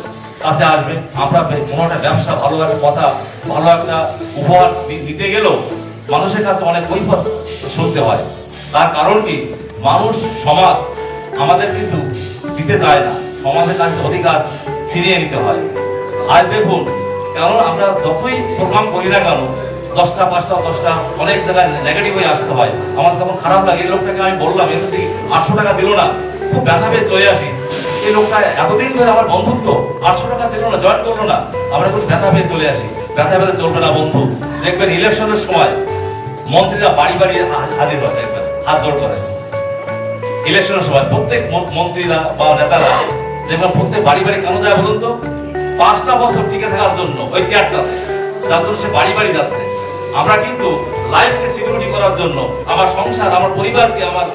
কাছে আসবে। আমরা কোনো একটা ব্যবসা, ভালো একটা কথা, ভালো একটা উপহার দিতে গেলেও মানুষের কাছে অনেক কৈফিয়ত শুনতে হয়। তার কারণ কি? মানুষ, সমাজ আমাদের কিছু দিতে চায় না, সমাজের কাছে অধিকার ছিনিয়ে নিতে হয়। আজ দেখুন, কারণ আমরা যতই প্রোগ্রাম করি না কেন, 10টা 5টা 10টা অনেক জায়গায় নেগেটিভ হয়ে আসতে হয়। আমার তখন খারাপ লাগে। এই লোকটাকে আমি বললাম এমনি 800 টাকা দিল না, খুব ব্যথা পেয়ে চলে আসি। এই লোকটা এতদিন ধরে আমার বন্ধুত্ব, 800 টাকা দিল না, জয়েন করলো না, আমরা খুব ব্যথা পেয়ে চলে আসি। ব্যথা পেলে চলবে না বন্ধু। দেখবেন ইলেকশনের সময় মন্ত্রীরা বাড়ি বাড়ি হাজির হয়, দেখবেন হাত জোড় করে। ইলেকশনের সময় প্রত্যেক মন্ত্রীরা বা নেতারা দেখবেন প্রত্যেক বাড়ি বাড়ি কেন যায় বলুন তো? 5টা বছর টিকে থাকার জন্য ওই চেয়ারটাতে, যার জন্য সে বাড়ি বাড়ি যাচ্ছে। আমরা কিন্তু লাইফকে সিকিউরিটি করার জন্য, আমার সংসার, আমার পরিবারকে, আমার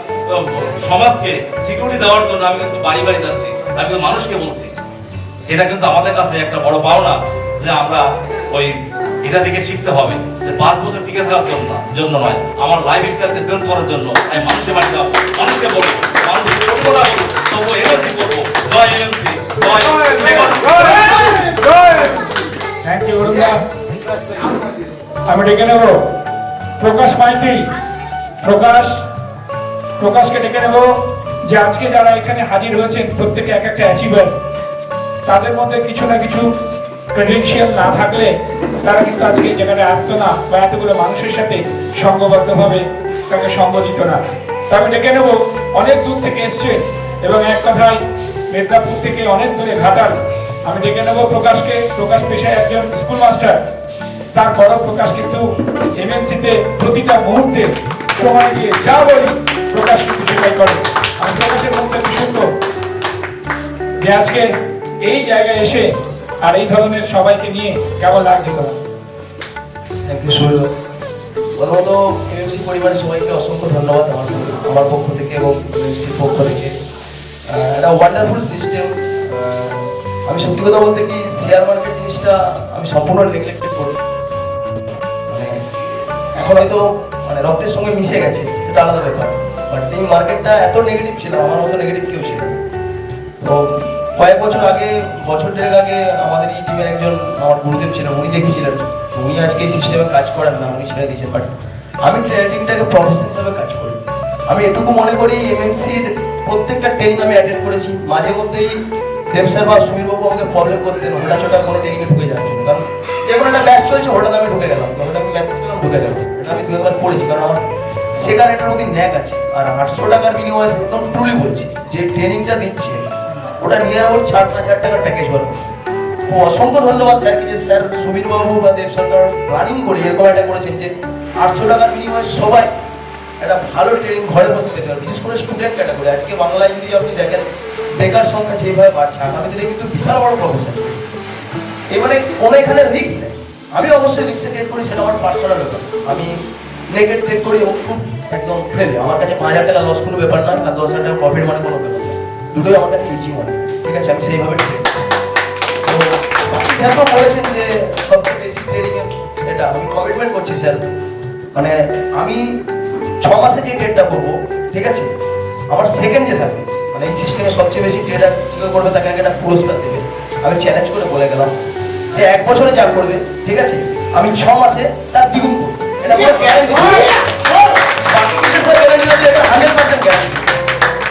সমাজকে সিকিউরিটি দেওয়ার জন্য আমি কিন্তু বাড়ি বাড়ি যাচ্ছি। আমি কিন্তু মানুষকে বলছি। এটা কিন্তু আমাদের কাছে একটা বড় পাওনা যে আমরা ওই এটা থেকে শিখতে হবে যে 5 বছর টিকে থাকার জন্য নয়, আমার লাইফ স্টাইলকে চেঞ্জ করার জন্য আমি মানুষের বাড়ি যাবো, মানুষকে বলবো, মানুষকে তবু এমএনসি করবো। জয় এমএনসি, জয় থ্যাংক ইউ অরুণদা। আমি ডেকে নেব প্রকাশ মাইতি। প্রকাশকে ডেকে নেব, যে আজকে যারা এখানে হাজির হয়েছেন প্রত্যেকে এক একটা অ্যাচিভার, তাদের মধ্যে কিছু না কিছু ক্রেডেনশিয়াল না থাকলে তারা কিন্তু আজকে এই জায়গায় আসতো না, বা এতগুলো মানুষের সাথে সঙ্গবদ্ধভাবে তাকে সঙ্গ দিত না। তো আমি ডেকে নেব, অনেক দূর থেকে এসছে এবং এক কথায় মেদিনীপুর থেকে অনেক দূরে ঘাটাল। আমি ডেকে নেব প্রকাশকে। প্রকাশ পেশায় একজন স্কুল মাস্টার, তার বড় প্রকাশ কিন্তু এমএনসিতে প্রতিটা মুহূর্তে সময় দিয়ে যা বলি প্রকাশ কিন্তু সেটাই করে। আমি প্রকাশের মধ্যে শুনবো যে আজকে এই জায়গায় এসে আর এই ধরনের সবাইকে নিয়ে কেমন লাগছে তোমার? প্রথমত এমএনসি পরিবারের সবাইকে অসংখ্য ধন্যবাদ আমার পক্ষ থেকে এবং এমএনসির পক্ষ থেকে। একটা ওয়ান্ডারফুল সিস্টেম। আমি সত্যি কথা বলতে কি, শেয়ার মার্কেট জিনিসটা আমি সম্পূর্ণ নেগলেক্টেড করি। মানে এখন হয়তো মানে রক্তের সঙ্গে মিশে গেছে, সেটা আলাদা ব্যাপার। বাট এই মার্কেটটা এত নেগেটিভ ছিল, আমার মতো নেগেটিভ কেউ ছিল না। তো কয়েক বছর আগে, বছর দেড়েক আগে আমাদের এই টিমের একজন আমার গুরুদেব ছিলেন, উনি দেখেছিলেন। উনি আজকে এই সিস্টেমে কাজ করেন না, উনি ছেড়ে দিয়েছেন। বাট আমি ট্রেনিংটাকে প্রফেশন হিসাবে কাজ করি। আমি এটুকু মনে করি, এমএনসির প্রত্যেকটা ট্রেনিং আমি অ্যাটেন্ড করেছি। মাঝে মধ্যেই দেব স্যার বা সুমিরবাবু আমাকে প্রবলেম করতেন হোটাচোটা করে ট্রেনিংয়ে ঢুকে যাওয়ার জন্য। কারণ যে কোনো একটা ব্যাচ চলছে, হঠাৎ আমি ঢুকে গেলাম, হঠাৎ আমি মেসেজ পেলাম, ঢুকে গেলাম। এটা আমি 2 বার পড়েছি, কারণ আমার শেখার একটা ওদিন ন্যাক আছে। আর 800 টাকার বিনিময়ে একদম ট্রুলি বলছি, যে ট্রেনিংটা দিচ্ছে ওটা নিয়ে আমার 4-5 টাকার প্যাকেজ বাড়বে। তো অসংখ্য ধন্যবাদ স্যারকে, যে স্যার সুবীরবাবু বা দেব সরকার প্ল্যানিং করে এরকম একটা করেছেন যে 800 টাকার বিনিময়ে সবাই একটা ভালো ট্রেনিং ঘরে বসে পেতে পারে। বিশেষ করে স্টুডেন্ট ক্যাটাগরি। আজকে বাংলায় যদি আপনি দেখেন বেকার সংখ্যা যেভাবে বাড়ছে, আগামী দিনে কিন্তু বিশাল বড় প্রফেশন। এবারে কোনো এখানে রিস্ক নেই। আমি অবশ্যই রিস্কে ট্রেড করি, সেটা আমার পার্সোনাল ব্যাপার। আমি নেগেট ট্রেড করি এবং খুব একদম ফ্রেন্ডলি। আমার কাছে 5000 টাকা লস কোনো ব্যাপার না, আর 10,000 টাকা প্রফিট মানে কোনো ব্যাপার না। দুটোই আমার কাছে ইজি মনে। ঠিক আছে, আমি সেইভাবে ট্রেড করি। তো স্যার তো বলেছেন যে সবচেয়ে বেশি ট্রেডিংয়ে এটা আমি কমিটমেন্ট করছি স্যার। মানে আমি 6 মাসে যে ট্রেডটা করবো, ঠিক আছে, আমার সেকেন্ড যে থাকবে, মানে এই সিস্টেমে সবচেয়ে বেশি ট্রেডার যে করবে তাকে একটা পুরস্কার দেবে। আমি চ্যালেঞ্জ করে বলে গেলাম যে 1 বছরে যা করবে, ঠিক আছে, আমি 6 মাসে তার দ্বিগুণ করবো। এটা পুরো গ্যারান্টি। বাকি কিছু স্যার গ্যারান্টি হচ্ছে, এটা 100% গ্যারান্টি।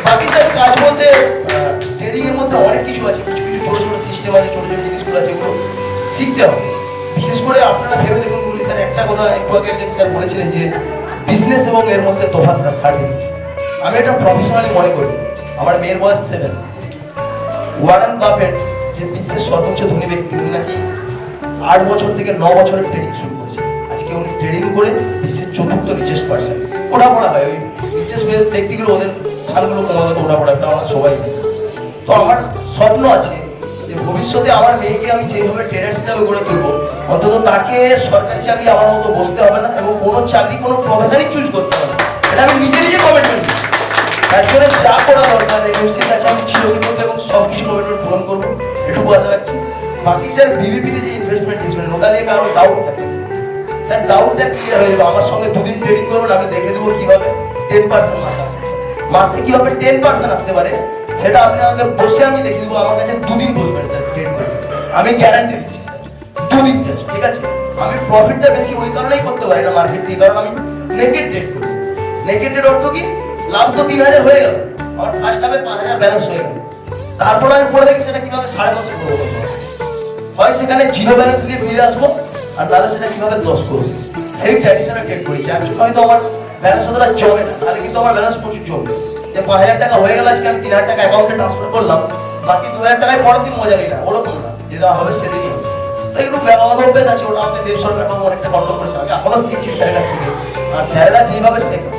বাকি স্যার কাজ বলতে ট্রেডিং এর মধ্যে অনেক কিছু আছে, কিছু কিছু ছোট ছোট সিস্টেম আছে, ছোট ছোট জিনিসগুলো আছে, এগুলো শিখতে হবে। বিশেষ করে আপনারা ভেবে দেখুন, স্যার একটা কথা একটু আগে স্যার বলেছিলেন যে বিজনেস এবং এর মধ্যে তফাৎটা সার্ভিস। আমি এটা প্রফেশনালি মনে করি। আমার মেয়ের বয়স 7। ওয়ারেন বাফেট, যে বিশ্বের সর্বোচ্চ ধনী ব্যক্তি, উনি নাকি 8 বছর থেকে 9 বছরের ট্রেডিং শুরু করেছে। আজকে উনি ট্রেডিং করে বিশ্বের 4র্থ রিচেস্ট পার্সন। ওটা পড়া হয় ওই রিচেস্ট ব্যক্তিগুলো, ওদের সালগুলো কমাতে ওটা পড়া, এটা আমরা সবাই। তো আমার স্বপ্ন আছে যে ভবিষ্যতে আমার মেয়েকে আমি যেভাবে ট্রেডার হিসাবে গড়ে তুলবো, অন্তত তাকে সরকারি চাকরি আমার মতো বসতে হবে না, এবং কোনো চাকরি কোনো প্রফেশনই চুজ করতে হবে না। এটা আমি নিজে নিজে কমিটমেন্ট দিই। তারপরে যা করা দরকার এমএনসির কাছে আমি চিরকৃত এবং সব কিছু কমিটমেন্ট পূরণ করবো, এটুকু আশা রাখছি। বাকি স্যার বিবিপিতে যে ইনভেস্টমেন্ট দিয়েছিলেন, ওটা নিয়ে কারো ডাউট থাকে স্যার, ডাউটটা ক্লিয়ার হয়ে যাবে। আমার সঙ্গে 2 দিন ট্রেডিং করবেন, আমি দেখে দেবো কিভাবে 10% মাসে আসে, মাসে কিভাবে 10% আসতে পারে, সেটা আপনি আমাকে বসে আমি দেখে দেবো। আমার কাছে 2 দিন বসবেন স্যার ট্রেড করে, আমি গ্যারান্টি দিচ্ছি স্যার, 2 দিন চাষ। ঠিক আছে, আমি প্রফিটটা বেশি ওই কারণেই করতে পারি না মার্কেট থেকে, কারণ আমি নেকেড ট্রেড করি। নেকেড ট্রেড অর্থ কি, লাভ তো 3000 হয়ে গেল, আমার ফার্স্ট হাফে 5000 ব্যালেন্স হয়ে গেল। তারপর আমি পরে দেখি সেটা কিভাবে 10.5 করবো, হয় সেখানে 0 ব্যালেন্স দিয়ে ফিরে আসবো, আর তাহলে সেটা কিভাবে 10 করবো, সেই ট্র্যাডিশনাল ট্রেড করেছি। হয়তো আমার ব্যালেন্স অতটা জমে না, তাহলে কিন্তু আমার ব্যালেন্স প্রচুর জমবে। যে 5000 টাকা হয়ে গেল, আজকে আমি 3000 টাকা অ্যাকাউন্টে ট্রান্সফার করলাম, বাকি 2000 টাকায় পরের দিন মজা নিই না, ওরকম না, যেটা হবে সেদিনই হবে। তো একটু ব্যবহার অভ্যেস আছে, ওটা আমাদের দেশ সরকার অনেকটা কন্ট্রোল করেছে। আমি এখনো শিখছি স্যারের কাছ থেকে, আর স্যারেরা যেভাবে শেখে,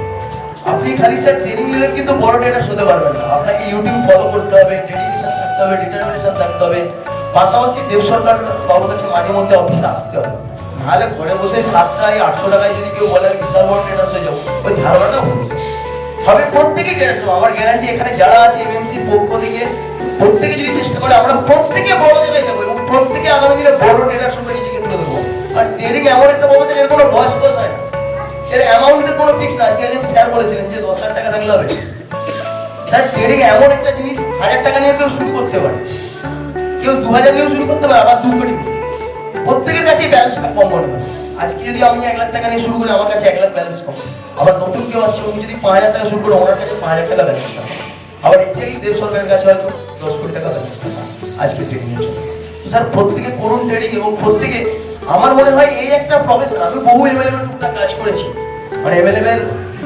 আপনি খালি স্যার ট্রেনিং নিলে কিন্তু বড় ট্রেডার হতে পারবেন না। আপনাকে ইউটিউব ফলো করতে হবে, ডেডিকেশন থাকতে হবে, ডিটারমিনেশন থাকতে হবে। পাশাপাশি দেব সরকার বাবুর কাছে মাঝে মধ্যে অফিসে আসতে হবে, নাহলে ঘরে বসে 7টায় 800 টাকায় যদি কেউ বলে আমি বিশাল বড় ট্রেডার হয়ে যাবো, ওই ধারণাটা ভুল। তবে প্রত্যেকে ট্রেডার হবো, আমার গ্যারান্টি এখানে যারা আছে এমএনসির পক্ষ থেকে প্রত্যেকে যদি চেষ্টা করে, আমরা প্রত্যেকে বড় জায়গায় যাবো এবং প্রত্যেকে আগামী দিনে বড় ট্রেডার সঙ্গে নিজেকে তুলে দেবো। আর ট্রেডিং এমন একটা বাবু এর কোনো বয়স হয় না, এর অ্যামাউন্টের কোনো ফিক্স না। আজকে একজন স্যার বলেছিলেন যে 10,000 টাকা থাকলে হবে, স্যার ট্রেডিং এমন একটা জিনিস 1000 টাকা নিয়ে কেউ শুরু করতে পারে, কেউ 2000 নিয়েও শুরু করতে পারে, আবার 2 কোটি। প্রত্যেকের কাছেই ব্যালেন্সটা কম মনে হয়। আজকে যদি আমি 1 লাখ টাকা নিয়ে শুরু করি, আমার কাছে 1 লাখ ব্যালেন্স কম। আবার নতুন কেউ আছে, উনি যদি 5000 টাকা শুরু করে, ওনার কাছে 5000 টাকা ব্যালেন্স কম। আবার এটাই 150 টাকার কাছে হয়তো 10 কোটি টাকা ব্যালেন্স আজকে ট্রেডিং এর জন্য। তো স্যার প্রত্যেকে করুন ট্রেডিং, এবং প্রত্যেকে আমার মনে হয় এই একটা প্রফেশন। আমি বহু এমএলএম এর টুকটাক কাজ করেছি, মানে এমএলএম এর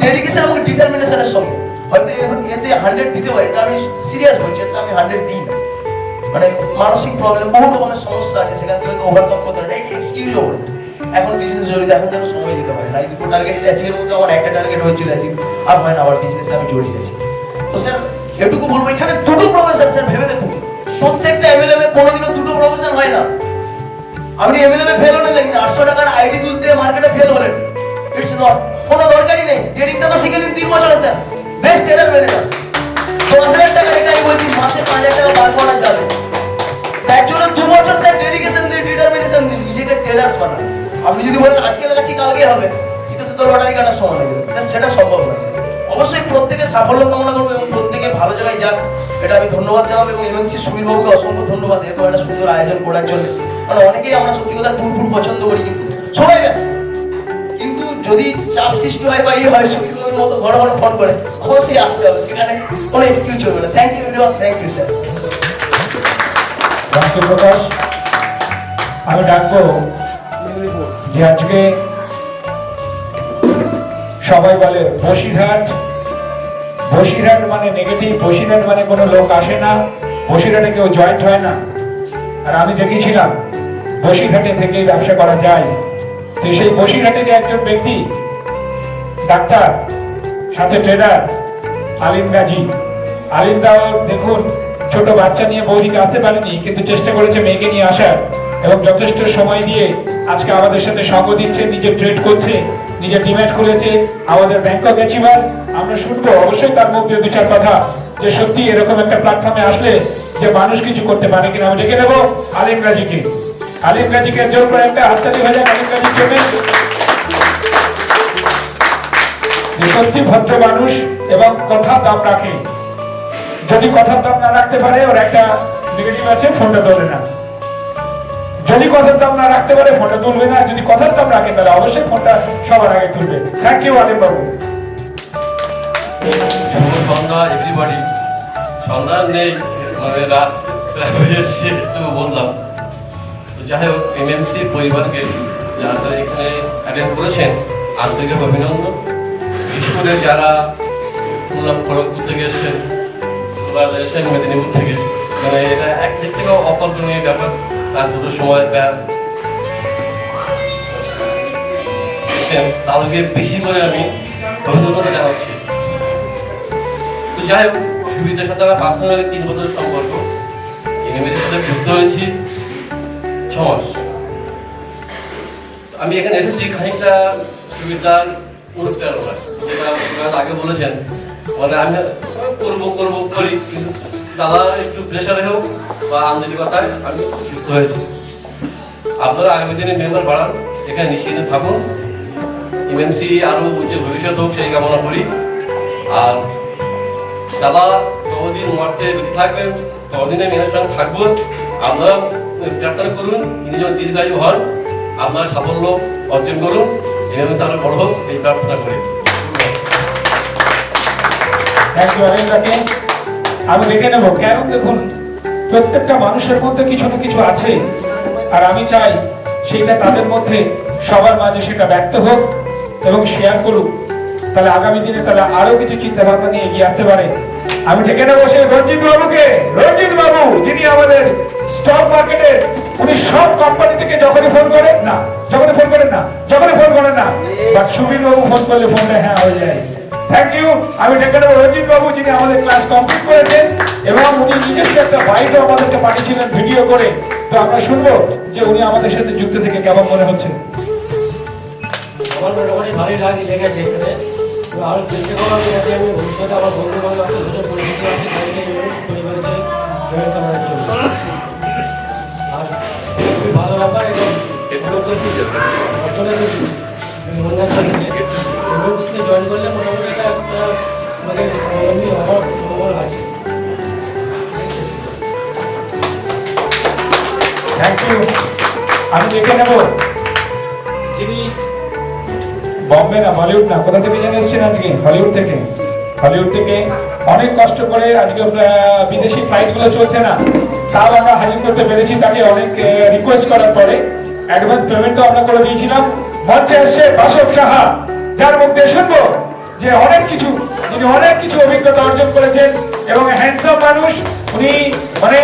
ডেডিকেশন এবং ডিটারমিনেশনের সঙ্গে হয়তো এতে 100 দিতে পারি, এটা আমি সিরিয়াস বলছি, এটা আমি 100 দিই না। মানে মানসিক প্রবলেম, বহু রকমের সমস্যা আছে, সেখান থেকে ওভারকাম করতে হয়, এটা এক্সকিউজ হবে। এখন বিজনেস জড়িত, এখন যেন সময় দিতে পারে না। এই দুটো টার্গেট অ্যাচিভের মধ্যে আমার একটা টার্গেট হয়েছিল অ্যাচিভ, আর হয় না, আবার বিজনেসে আমি জড়িত আছি। তো স্যার এটুকু বলবো, এখানে দুটো প্রফেশন স্যার, ভেবে দেখুন প্রত্যেকটা এমএলএম এর কোনোদিনও দুটো প্রফেশন হয় না। আপনি এমএলএম এ ফেল হলেন নাকি 800 টাকার আইডি তুলতে মার্কেটে ফেল হলেন, ইটস নট, কোনো দরকারই নেই। ট্রেডিংটা তো শিখে নিন 3 বছরে স্যার, বেস্ট ট্রেডার বেড়ে যান। 10,000 টাকা রেখে আমি বলছি মাসে 5,000 টাকা বার করা যাবে। তার জন্য 2 বছর স্যার ডেডিকেশন দিয়ে ডিটারমিনেশন দিন, নিজেকে ট্রেডার্স বানান। আপনি যদি বলেন আজকে লাগাচ্ছি কালকে হবে, ঠিক আছে, তো লটারি কাটার সময় লাগে, সেটা সম্ভব নয়। অবশ্যই প্রত্যেকে সাফল্য কামনা করবো এবং প্রত্যেকে ভালো জায়গায় যাক, এটা আমি ধন্যবাদ জানাবো। এবং এমএনসি সুবীর বাবুকে অসংখ্য ধন্যবাদ এত একটা সুন্দর আয়োজন করার জন্য। কারণ অনেকেই আমরা সত্যি কথা টুর পছন্দ করি, কিন্তু সবাই ব্যস্ত, কিন্তু যদি চাপ সৃষ্টি হয় বা হয় সুবীর বাবুর মতো বড় বড় ফোন করে, অবশ্যই আসতে হবে, সেখানে কোনো এক্সকিউজ হবে না। Thank you everyone, thank you sir. Prakash, আমি ডাকবো যে আজকে সবাই বলে বসিরহাট, বসিরহাট মানে নেগেটিভ, বসিরহাট মানে কোনো লোক আসে না, বসিরহাটে কেউ জয়েন্ট হয় না। আর আমি দেখেছিলাম বসিরহাটে থেকেই ব্যবসা করা যায়। তো সেই বসিরহাটে যে একজন ব্যক্তি ডাক্তার সাথে ট্রেডার আলিম গাজী, আলিমদাও দেখুন ছোট বাচ্চা নিয়ে বৌদিকে আসতে পারেনি, কিন্তু চেষ্টা করেছে মেয়েকে নিয়ে আসার, এবং যথেষ্ট সময় দিয়ে আজকে আমাদের সাথে সঙ্গ দিচ্ছে, নিজে ট্রেড করছে, নিজে ডিম্যাট খুলেছে, আমাদের ব্যাংকক অ্যাচিভার। আমরা শুনবো অবশ্যই তার মুখ দিয়ে 2-4 কথা, যে সত্যি এরকম একটা প্ল্যাটফর্মে আসলে যে মানুষ কিছু করতে পারে কিনা। আমি ডেকে নেবো আলিম গাজীকে। আলিম গাজীকে জোর করে একটা হাততালি হয়ে যাক আলিম গাজীর জন্য। সত্যি ভদ্র মানুষ এবং কথার দাম রাখে। যদি কথার দাম না রাখতে পারে, ওর একটা নেগেটিভ আছে, ফোনটা তোলে না। যদি কথার দাম না রাখতে পারে ফোনটা তুলবে না, যদি কথার দাম রাখে তাহলে অবশ্যই ফোনটা সবার আগে তুলবে। Thank you Alim Babu. Sandhya everybody, সন্ধ্যা নেই, মানে রাত হয়ে এসছে, তো বললাম। তো যাই হোক, এমএমসি পরিবারকে যারা এখানে অ্যাটেন্ড করেছেন আন্তরিক অভিনন্দন। বিশেষ করে যারা শুনলাম খড়গপুর থেকে এসছেন বা এসেছেন মেদিনীপুর থেকে, মানে এটা একদিক থেকে অকল্পনীয় ব্যাপার। তার দুটো সময় তাদেরকে বেশি করে আমি অভিনন্দন জানাচ্ছি। তো যাই হোক, সুবিধার সাথে আমার পার্সোনালি 3 বছরের সম্পর্ক, এমএমসির সাথে যুক্ত হয়েছি 6 মাস। আমি এখানে এসেছি খানিকটা সুবিধার অনুপ্রেরণা, যেটা আপনারা আগে বলেছেন, মানে আমি করি, কিন্তু দাদা একটু প্রেশারে হোক বা আন্তরিকতায় আমি যুক্ত হয়েছি। আপনারা আগামী দিনে মেম্বার বাড়ান, এখানে নিশ্চিন্তে থাকুন। এমএমসি আরও যে ভবিষ্যৎ হোক সেই কামনা করি। আর দাদা যতদিন মাঠে বেঁচে থাকবেন ততদিনে মেয়ের সঙ্গে থাকবো। আপনারা প্রার্থনা করুন তিনি যেন দীর্ঘায়ু হন, আপনারা সাফল্য অর্জন করুন, এমএমসি আরও বড় হোক এই প্রার্থনা করি। থ্যাংক ইউ আলিমদাকে। আমি দেখে নেবো, কেন দেখুন প্রত্যেকটা মানুষের মধ্যে কিছু না কিছু আছে, আর আমি চাই সেইটা তাদের মধ্যে সবার মাঝে সেটা ব্যক্ত হোক এবং শেয়ার করুক, তাহলে আগামী দিনে তাহলে আরো কিছু চিন্তা ভাবনা নিয়ে এগিয়ে আসতে পারে। আমি যেখানে বসে রঞ্জিত বাবুকে, রঞ্জিত বাবু যিনি আমাদের স্টক মার্কেটের, উনি সব কোম্পানি থেকে যখনই ফোন করেন না, বাট সুবীর বাবু ফোন করলে ফোনটা হ্যাঁ হয়ে যায়। Thank you. আমি ডেকে নেবো রঞ্জিত বাবু, যিনি আমাদের ক্লাস কমপ্লিট করেছেন এবং উনি নিজস্ব একটা বাইকও আমাদেরকে পাঠিয়েছিলেন ভিডিও করে। তো আমরা শুনবো যে উনি আমাদের সাথে যুক্ত থেকে কেমন মনে হচ্ছে। আমার মোটামুটি ভালোই লেগেছে এখানে। তো আরও চেষ্টা করবো যাতে আমি ভবিষ্যতে আমার বন্ধু বান্ধব পরিচিত আছে তাদেরকে পরিবারেতে জয়েন করার জন্য। আর খুবই ভালো ব্যাপার এবং অর্চনা জয়েন করলে মোটামুটি একটা আমাদের স্বাবলম্বী হওয়ার মঙ্গল আছে। Thank you. আমি দেখে নেব যিনি বম্বে না বলিউড না কোথা থেকে জেনে এসেছেন আজকে, হলিউড থেকে অনেক কষ্ট করে আজকে বিদেশি ফ্লাইটগুলো চলছে না, তাও আমরা হাজির করতে পেরেছি। তাকে অনেক রিকোয়েস্ট করার পরে অ্যাডভান্স পেমেন্টও আমরা করে দিয়েছিলাম। মঞ্চে এসে বাসব সাহা, যার মুখে শুনবো যে যিনি অনেক কিছু অভিজ্ঞতা অর্জন করেছেন এবং হ্যান্ডসাম মানুষ। উনি মানে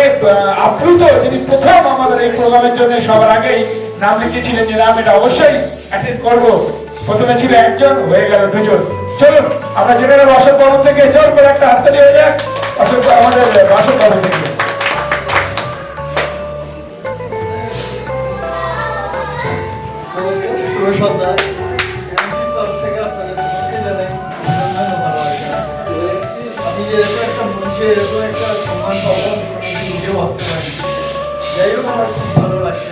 আপ্লুত, যিনি প্রথম আমাদের এই প্রোগ্রামের জন্য সবার আগেই নাম লিখেছিলেন যে নাম এটা অবশ্যই অ্যাটেন্ড করবো। প্রথমে ছিল একজন, হয়ে গেল দুজন। চলুন আমরা জেনে নেব অশোক বাবু থেকে। জোর করে একটা হাততালি হয়ে যাক অশোক আমাদের অশোক বাবু থেকে। আমি যে এরকম একটা মঞ্চে এরকম একটা সম্মান পাবো নিজেও ভাবতে পারি। যাই হোক, আমার খুব ভালো লাগছে।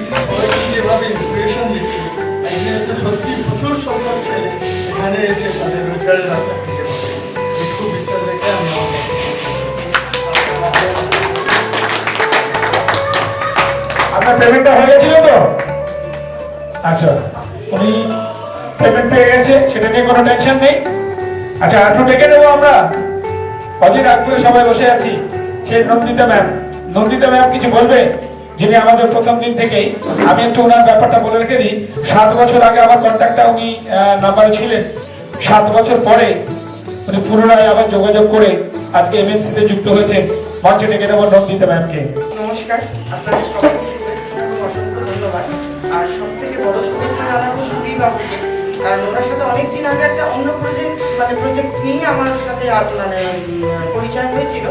সবাইকে যেভাবে ইন্সপিরেশন দিচ্ছি, এখানে তো সত্যি প্রচুর সংখ্যক ছেলে এখানে এসে তাদের রোজগারের রাস্তা খুঁজে পাবে। খুব বিশ্বাস রেখে আমি আপনার পেমেন্টটা হয়ে গেছিল তো? আচ্ছা, উনি পেমেন্ট পেয়ে গেছে, সেটা নিয়ে কোনো টেনশন নেই। আচ্ছা, একটু ডেকে নেবো আমরা। অধীর আগ্রহে সবাই বসে আছি। সেই নন্দিতা ম্যাম কিছু বলবে, যিনি আমাদের প্রথম দিন থেকেই। আমি একটু ওনার ব্যাপারটা বলে রেখে দিই। 7 বছর আগে আমার কন্ট্যাক্টটা উনি নাম্বারে ছিলেন। 7 বছর পরে উনি পুনরায় আবার যোগাযোগ করে আজকে এমএনসিতে যুক্ত হয়েছে। মঞ্চে ডেকে নেবো নন্দিতা ম্যামকে। নমস্কার, আপনাদের সবাইকে শুভেচ্ছা এবং অসংখ্য ধন্যবাদ। আর সব থেকে বড় শুভেচ্ছা জানাবো সুদীপ বাবুকে, কারণ ওনার সাথে অনেকদিন আগে একটা অন্য প্রজেক্ট নিয়ে আমার সাথে পরিচয় হয়েছিল।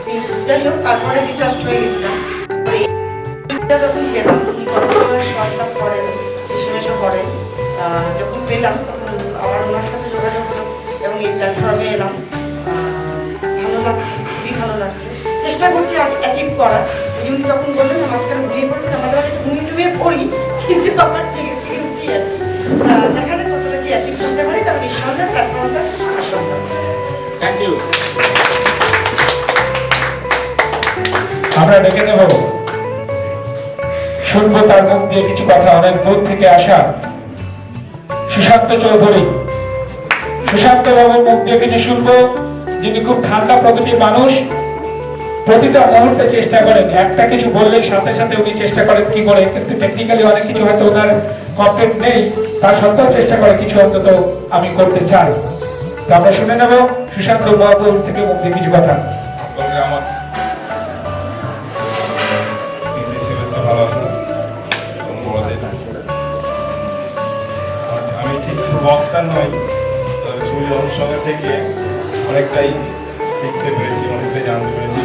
কিন্তু যাই হোক, তারপরে ডিটাস্ট হয়ে গেছিলাম। যখন পেলাম উনি কতগুলো হোয়াটসঅ্যাপ করেন, এসএমএসও করেন, যখন পেলাম তখন আমার ওনার সাথে যোগাযোগ হলো এবং এই প্ল্যাটফর্মে এলাম। ভালো লাগছে, খুবই ভালো লাগছে। চেষ্টা করছি অ্যাচিভ করার। উনি তখন বললেন মাঝখানে ঘুমিয়ে পড়ছেন, আমাদের একটু ঘুমিয়ে পড়ি, কিন্তু আমার ঠিক উঠি আছে। দেখা যাক কতটা কি অ্যাচিভ করতে পারি, তবে নিঃসন্দেহে প্ল্যাটফর্মটা আসলাম। Thank you. আমরা ডেকে নেব, শুনবো তার মুখ দিয়ে কিছু কথা। অনেক দূর থেকে আসা সুশান্ত চৌধুরী, সুশান্ত বাবুর মুখ দিয়ে কিছু শুনবো, যিনি খুব ঠান্ডা প্রকৃতির মানুষ। প্রতিটা মুহূর্তে চেষ্টা করেন, একটা কিছু বললেই সাথে সাথে উনি চেষ্টা করেন কি করে, কিন্তু টেকনিক্যালি অনেক কিছু হয়তো ওনার কমপ্লিট নেই, তার সত্ত্বেও চেষ্টা করে কিছু অন্তত আমি করতে চাই। তো আমরা শুনে নেব সুশান্ত বাবুর থেকে মুখ দিয়ে কিছু কথা। আমার ভালো আছে, আমি ঠিক বক্তা নই, তবে ছবি অনুষ্ঠানের থেকে অনেকটাই শিখতে পেরেছি, অনেকটাই জানতে পেরেছি।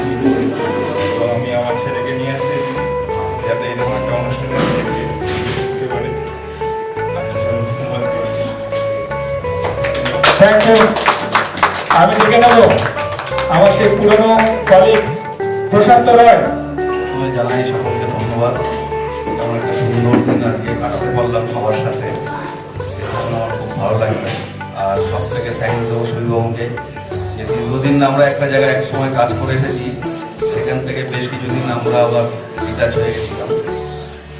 এবং আমি আমার ছেলেকে নিয়ে আসছি যাতে এরকম একটা অনুষ্ঠানে শিখতে পারে। আমি দেখে নেব আমার সেই পুরনো কলিগ প্রশান্ত রয়। প্রথমে জানাই সকলকে ধন্যবাদ। যেমন একটা সুন্দর দিন আজকে কাটাতে পারলাম সবার সাথে, আমার খুব ভালো লাগবে। আর সব থেকে থ্যাংক দেবো সুবিবাবুকে, যে দীর্ঘদিন আমরা একটা জায়গায় এক সময় কাজ করে এসেছি, সেখান থেকে বেশ কিছুদিন আমরা আবার ডিটাচ হয়ে গেছিলাম।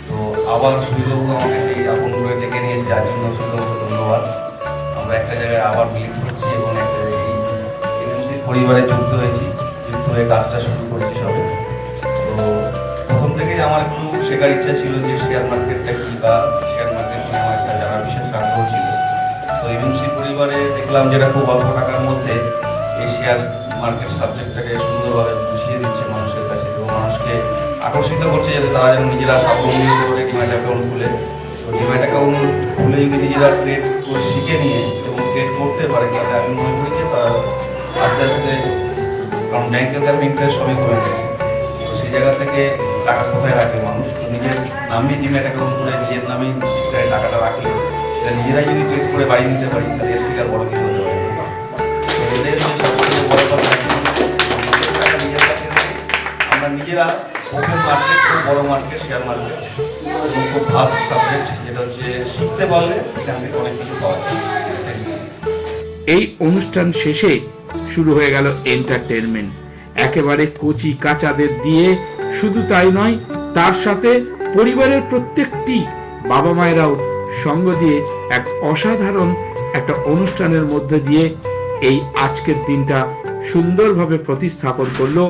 তো আবার সুবিবাবু আমাকে সেই আপন করে ডেকে নিয়েছে, যার জন্য সুবিবাবুকে ধন্যবাদ। আমরা একটা জায়গায় আবার মিলিত করছি এবং একটা এমএনসি পরিবারে যুক্ত হয়ে কাজটা শুরু করেছি সবে। তো প্রথম থেকেই আমার একটু শেখার ইচ্ছা ছিল যে শেয়ার মার্কেটটা কী, বা শেয়ার মার্কেট নিয়ে আমার একটা জানার বিশেষ আগ্রহ ছিল। তো এমএনসি পরিবারে দেখলাম যেটা খুব অল্প টাকার মধ্যে এই শেয়ার মার্কেট সাবজেক্টটাকে সুন্দরভাবে বুঝিয়ে দিচ্ছে মানুষের কাছে এবং মানুষকে আকর্ষিত করছে, যাতে তারা যেন নিজেরা স্বাবলম্বী করে ডিম্যাট অ্যাকাউন্ট খুলে। তো ডিম্যাট অ্যাকাউন্ট খুলে যদি নিজেরা ট্রেড শিখে নিয়ে এবং ট্রেড করতে পারে, তাহলে আমি মনে করি যে তারা আস্তে আস্তে, কারণ ব্যাংকের তার ইন্টারেস্ট সবই কমে গেছে। তো সেই জায়গা থেকে টাকা কোথায় রাখে মানুষ, তো নিজের নামেই ডিম্যাট অ্যাকাউন্ট করে নিজের নামেই টাকাটা রাখলে সেটা নিজেরাই যদি ট্রেড করে বাড়ি নিতে পারি, তাহলে এর থেকে আর বড় কিছু হতে পারে না। তো এদের যে সবথেকে বড় কথা, টাকা নিজের কাছে আমরা নিজেরা ওপেন মার্কেট, খুব বড় মার্কেট শেয়ার মার্কেট এবং খুব ভাস্ট সাবজেক্ট, যেটা হচ্ছে শিখতে পারলে এখান থেকে অনেক কিছু পাওয়া যায়। এই অনুষ্ঠান শেষে শুরু হয়ে গেল এন্টারটেনমেন্ট। একেবারে কচি কাচাদের দিয়ে, শুধু তাই নয়, তার সাথে পরিবারের প্রত্যেকটি বাবা মায়েরাও সঙ্গ দিয়ে এক অসাধারণ একটা অনুষ্ঠানের মধ্যে দিয়ে এই আজকের দিনটা সুন্দরভাবে প্রতিস্থাপন করলো।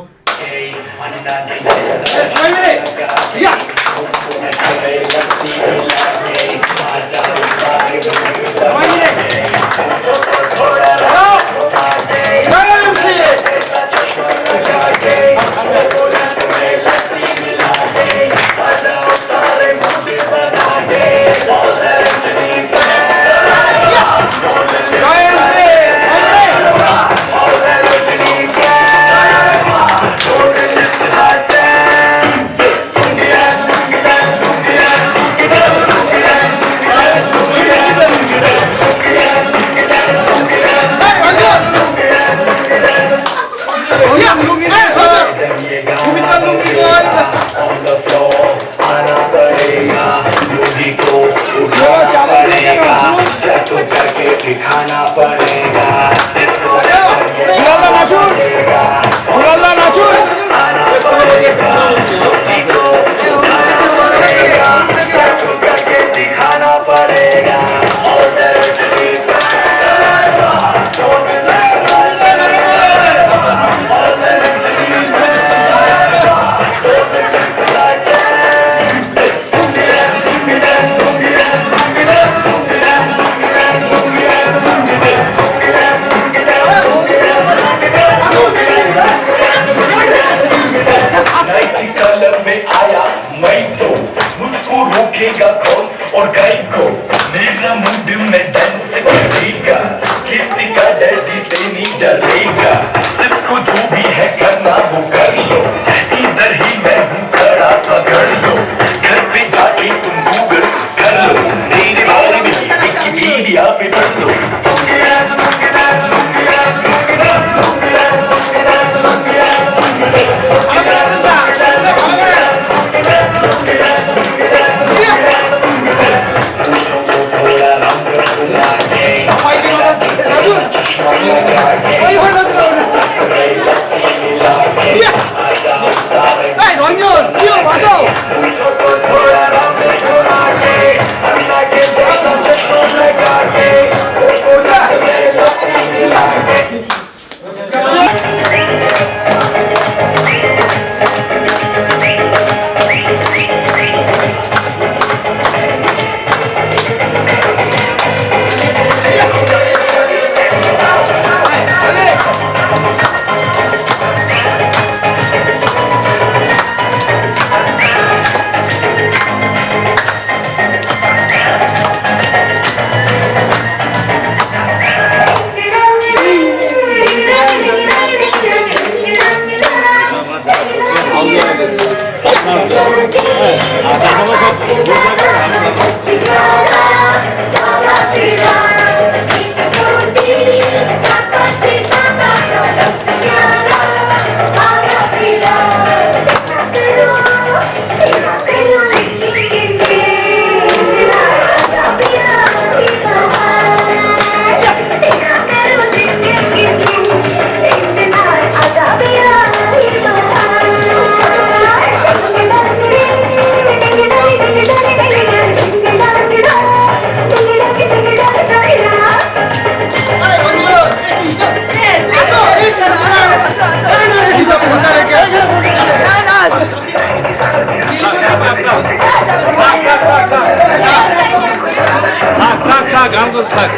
গান করতে থাক।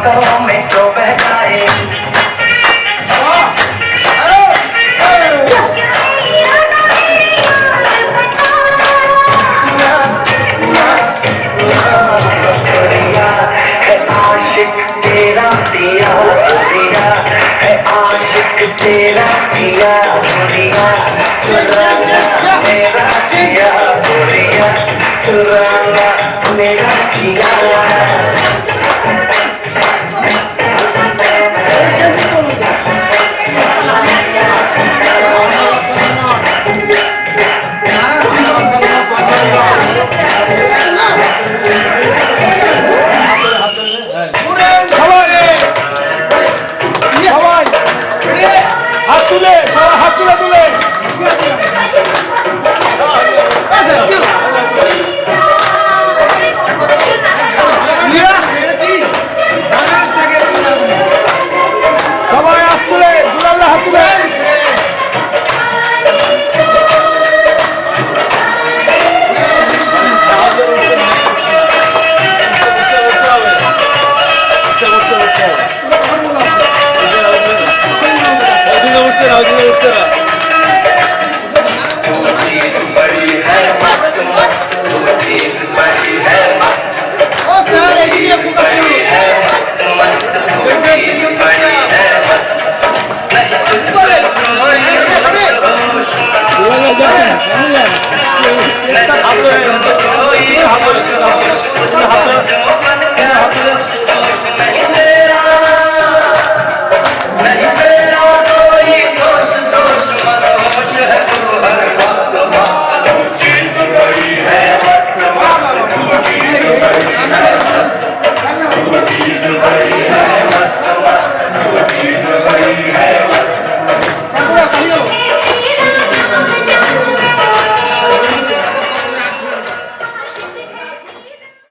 बातों में तो बहकाए आशिक तेरा पिया दुनिया है आशिक तेरा पिया दुनिया चुराना मेरा पिया दुनिया चुराना मेरा पिया